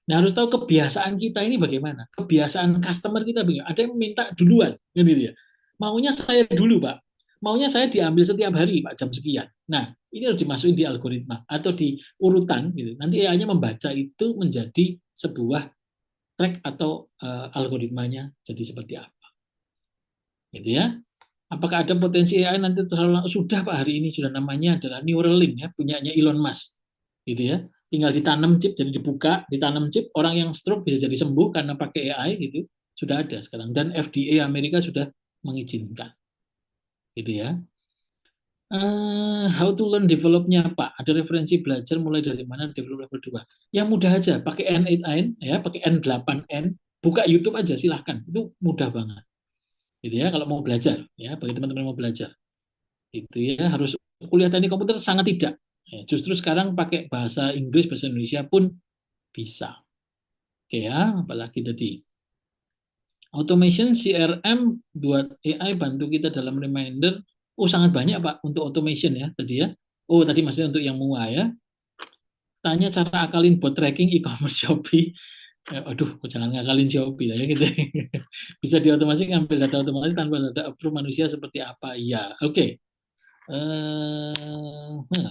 Nah, harus tahu kebiasaan kita ini bagaimana. Kebiasaan customer kita bagaimana. Ada yang minta duluan, gitu ya. Maunya saya dulu, Pak. Maunya saya diambil setiap hari, Pak, jam sekian. Nah, ini harus dimasukin di algoritma atau di urutan, gitu. Nanti AI-nya membaca itu menjadi sebuah track atau algoritmanya jadi seperti apa. Gitu ya. Apakah ada potensi AI nanti terlalu sudah, Pak, hari ini sudah namanya adalah Neuralink ya, punyanya Elon Musk. Gitu ya. Tinggal ditanam chip, jadi dibuka, ditanam chip, orang yang stroke bisa jadi sembuh karena pakai AI gitu, sudah ada sekarang. Dan FDA Amerika sudah mengizinkan. Gitu ya. How to learn develop-nya Pak? Ada referensi belajar mulai dari mana develop level 2? Yang mudah aja, pakai N8N, ya, pakai N8N, buka YouTube aja silahkan, itu mudah banget. Gitu ya, kalau mau belajar, ya, bagi teman-teman mau belajar. Itu ya, harus kuliah teknik komputer sangat tidak. Ya, justru sekarang pakai bahasa Inggris, bahasa Indonesia pun bisa. Oke ya, apalagi tadi. Automation CRM buat AI bantu kita dalam reminder. Sangat banyak Pak untuk automation ya tadi ya. Tadi maksudnya untuk yang MUA ya. Tanya cara akalin bot tracking e-commerce Shopee. Aduh, jangan ngakalin Shopee lah ya gitu. Bisa diotomasi ngambil data otomatis tanpa data approve manusia seperti apa? Ya, oke.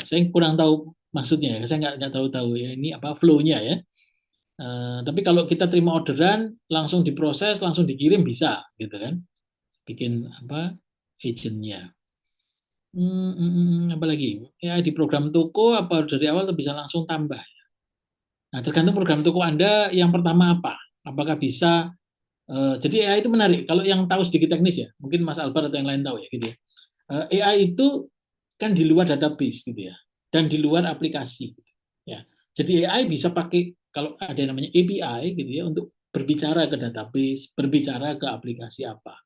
Saya kurang tahu maksudnya ya, saya nggak tahu ya ini apa flow-nya ya. Tapi kalau kita terima orderan langsung diproses langsung dikirim bisa gitu kan, bikin apa agentnya. Apa lagi ya, di program toko apa dari awal bisa langsung tambah. Nah tergantung program toko Anda yang pertama apakah bisa. Jadi AI itu menarik kalau yang tahu sedikit teknis ya, mungkin Mas Albar atau yang lain tahu ya gitu ya. AI itu kan di luar database gitu ya, dan di luar aplikasi gitu, ya. Jadi AI bisa pakai kalau ada yang namanya API gitu ya untuk berbicara ke database, berbicara ke aplikasi apa.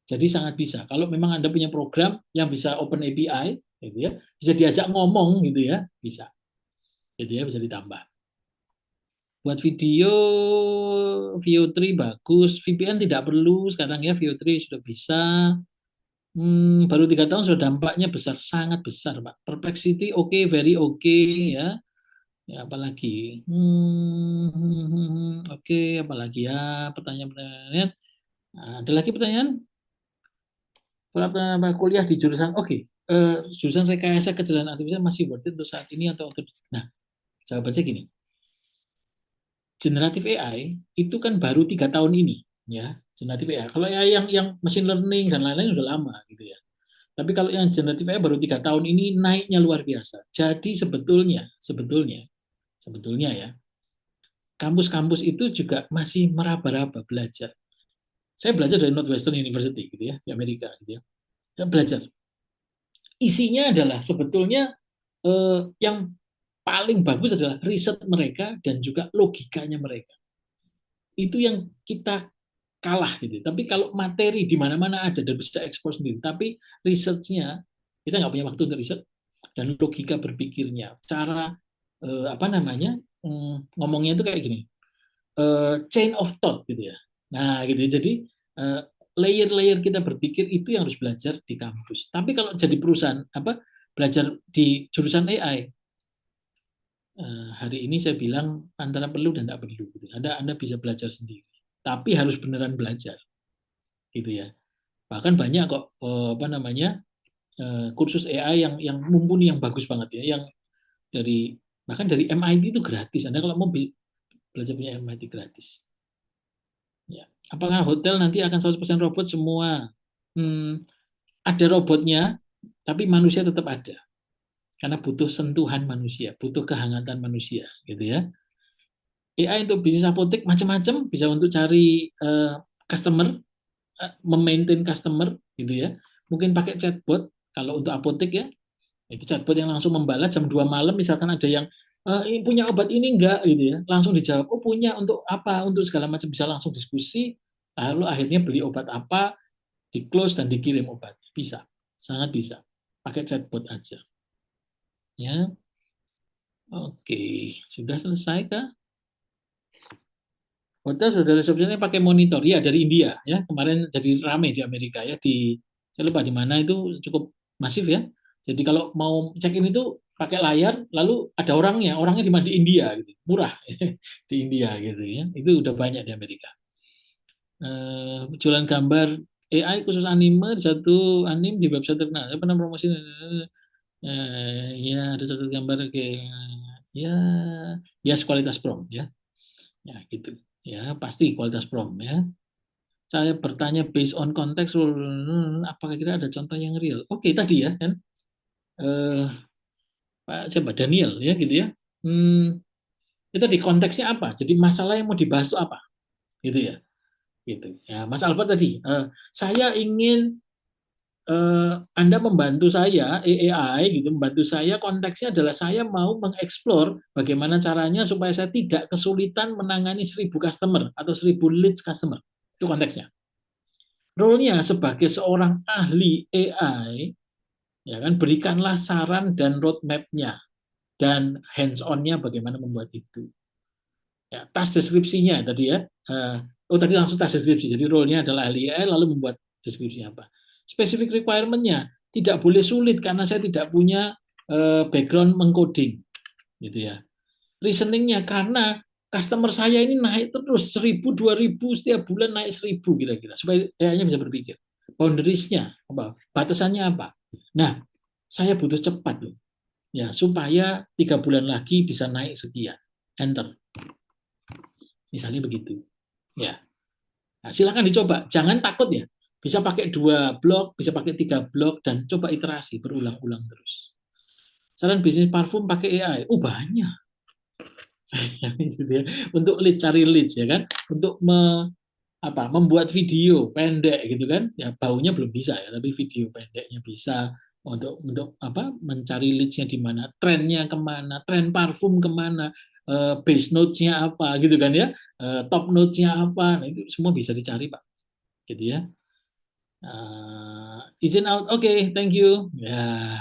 Jadi sangat bisa. Kalau memang Anda punya program yang bisa open API gitu ya, bisa diajak ngomong gitu ya, bisa. Gitu ya, bisa ditambah. Buat video VO3 bagus, VPN tidak perlu sekarang ya, VO3 sudah bisa. Baru 3 tahun sudah dampaknya besar, sangat besar, Pak. Perplexity oke, very oke ya. Ya, apalagi? Oke, apalagi ya? Pertanyaan-pertanyaan. Ada lagi pertanyaan? Kuliah di jurusan jurusan rekayasa kecerdasan artifisial masih worth it untuk saat ini atau nah, jawabannya gini. Generatif AI itu kan baru 3 tahun ini, ya. Generatif AI. Kalau AI yang machine learning dan lain-lain sudah lama gitu ya. Tapi kalau yang generatif AI baru 3 tahun ini naiknya luar biasa. Jadi sebetulnya ya, kampus-kampus itu juga masih meraba-raba belajar. Saya belajar dari Northwestern University gitu ya, di Amerika gitu ya. Dan belajar. Isinya adalah sebetulnya yang paling bagus adalah riset mereka dan juga logikanya mereka. Itu yang kita kalah gitu. Tapi kalau materi di mana-mana ada dan bisa ekspor sendiri, tapi research-nya kita nggak punya waktu untuk riset dan logika berpikirnya, cara ngomongnya itu kayak gini, chain of thought gitu ya. Nah gitu. Jadi layer-layer kita berpikir itu yang harus belajar di kampus. Tapi kalau jadi perusahaan belajar di jurusan AI. Hari ini saya bilang antara perlu dan tidak perlu. Gitu. Anda bisa belajar sendiri, tapi harus beneran belajar, gitu ya. Bahkan banyak kok kursus AI yang mumpuni, yang bagus banget ya, yang bahkan dari MIT itu gratis. Anda kalau mau belajar punya MIT gratis. Ya. Apakah hotel nanti akan 100% robot semua? Ada robotnya, tapi manusia tetap ada. Karena butuh sentuhan manusia, butuh kehangatan manusia, gitu ya. AI untuk bisnis apotek macam-macam, bisa untuk cari customer, memaintain customer, gitu ya. Mungkin pakai chatbot kalau untuk apotek ya. Itu chatbot yang langsung membalas jam 2 malam, misalkan ada yang punya obat ini enggak, gitu ya. Langsung dijawab, oh punya, untuk apa, untuk segala macam, bisa langsung diskusi, lalu akhirnya beli obat apa, di close dan dikirim obatnya. Bisa, sangat bisa. Pakai chatbot aja. Ya, oke, sudah selesai kah? Hotel sudah resepsinya pakai monitor, ya dari India ya. Kemarin jadi rame di Amerika ya, saya lupa di mana itu, cukup masif ya. Jadi kalau mau check-in itu pakai layar, lalu ada orangnya di mana, di India gitu, murah di India gitu ya. Itu udah banyak di Amerika. Jualan gambar AI khusus anime, satu anime di website terkenal. Saya pernah promosi. Ya ada satu gambar kayak ya kualitas prom ya gitu ya, pasti kualitas prom ya. Saya bertanya based on konteks, apakah kira ada contoh yang real? Oke, tadi ya kan Pak siapa Daniel ya gitu ya. Itu di konteksnya apa, jadi masalah yang mau dibahas itu apa gitu ya, gitu ya. Mas Albert tadi saya ingin Anda membantu saya, AI gitu, membantu saya, konteksnya adalah saya mau mengeksplor bagaimana caranya supaya saya tidak kesulitan menangani 1.000 customer atau 1.000 leads customer. Itu konteksnya. Role-nya sebagai seorang ahli AI, ya kan, berikanlah saran dan roadmap-nya dan hands-on-nya bagaimana membuat itu. Ya, task deskripsinya tadi ya. Tadi langsung task deskripsi. Jadi role-nya adalah ahli AI lalu membuat deskripsi apa. Specific requirement-nya tidak boleh sulit karena saya tidak punya background mengcoding, gitu ya. Reasoning-nya karena customer saya ini naik terus 1.000, 2.000 setiap bulan, naik 1.000 kira-kira, supaya AI-nya bisa berpikir. Boundaries-nya apa? Batasannya apa? Nah, saya butuh cepat loh, ya supaya 3 bulan lagi bisa naik sekian. Enter. Misalnya begitu, ya. Nah, silakan dicoba, jangan takut ya. Bisa pakai 2 blok, bisa pakai 3 blok, dan coba iterasi berulang-ulang terus. Saran bisnis parfum pakai AI, banyak. Gitu ya. Untuk cari leads ya kan, untuk membuat video pendek gitu kan, ya baunya belum bisa ya, tapi video pendeknya bisa. Untuk mencari leads-nya di mana, trennya kemana, tren parfum kemana, base notes-nya apa gitu kan ya, top notes-nya apa, nah, itu semua bisa dicari Pak, gitu ya. Izin out, oke, thank you. Ya,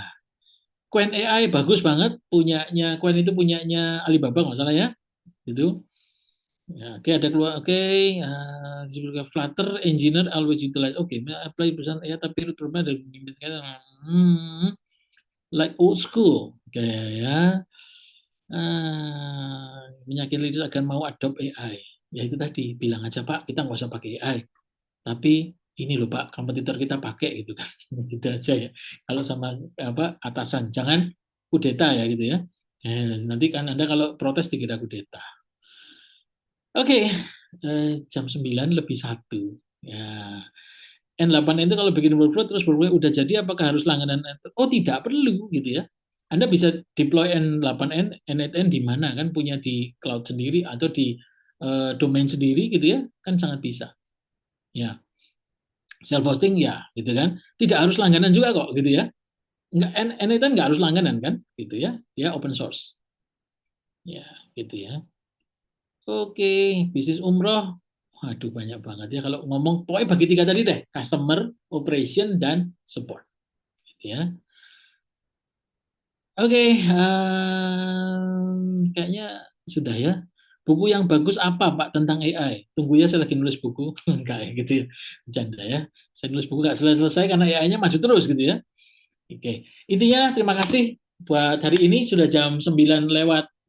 Qwen AI bagus banget, punyanya Qwen itu punyanya Alibaba nggak salah ya, gitu. Ya, oke, ada keluar, oke. Flutter engineer always utilize, oke, apply perusahaan AI tapi rootnya dari like old school, oke ya. Meyakinkan leaders akan mau adopt AI. Ya itu tadi, bilang aja Pak, kita nggak usah pakai AI, tapi ini loh Pak, kompetitor kita pakai gitu kan, gitu aja ya. Kalau sama atasan, jangan kudeta ya gitu ya. Nanti kan Anda kalau protes dikira kudeta. Oke, jam 9 lebih 1 ya. N8N itu kalau bikin workflow terus workflow udah jadi, apakah harus langganan? Oh tidak perlu gitu ya. Anda bisa deploy N8N, N8N di mana kan, punya di cloud sendiri atau di domain sendiri gitu ya, kan sangat bisa. Ya. Self hosting ya gitu kan, tidak harus langganan juga kok gitu ya. N8N nggak harus langganan kan gitu ya, dia open source ya gitu ya. Oke, bisnis umroh, waduh banyak banget ya kalau ngomong, pokoknya bagi 3 tadi deh, customer, operation, dan support gitu ya. Oke, kayaknya sudah ya. Buku yang bagus apa Pak tentang AI? Tunggu ya, saya lagi nulis buku. Enggak ya gitu ya, bercanda ya. Saya nulis buku nggak selesai-selesai karena AI-nya maju terus gitu ya. Oke, intinya terima kasih buat hari ini sudah jam 9:02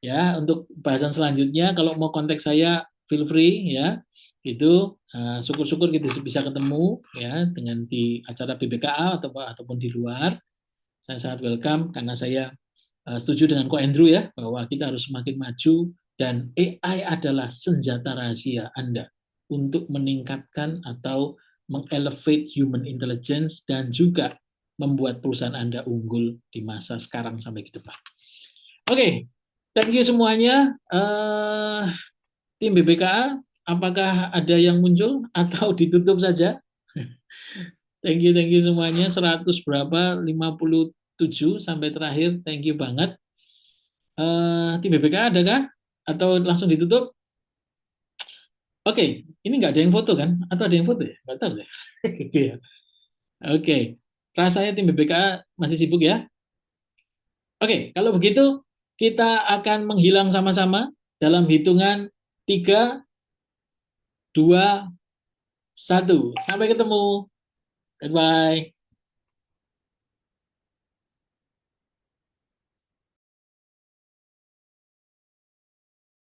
ya. Untuk bahasan selanjutnya kalau mau kontak saya feel free ya. Itu syukur-syukur kita bisa ketemu ya dengan di acara BBKA ataupun di luar. Saya sangat welcome karena saya setuju dengan Ko Andrew ya bahwa kita harus semakin maju dan AI adalah senjata rahasia Anda untuk meningkatkan atau mengelevate human intelligence dan juga membuat perusahaan Anda unggul di masa sekarang sampai ke depan. Oke, thank you semuanya. Tim BBKA, apakah ada yang muncul atau ditutup saja? Thank you semuanya. 100 berapa? 57 sampai terakhir. Thank you banget. Tim BBKA adakah? Atau langsung ditutup? Oke, ini nggak ada yang foto kan? Atau ada yang foto ya? Nggak tahu ya. Gitu ya. Oke, rasanya tim BBKA masih sibuk ya. Oke, kalau begitu kita akan menghilang sama-sama dalam hitungan 3, 2, 1. Sampai ketemu. Bye-bye.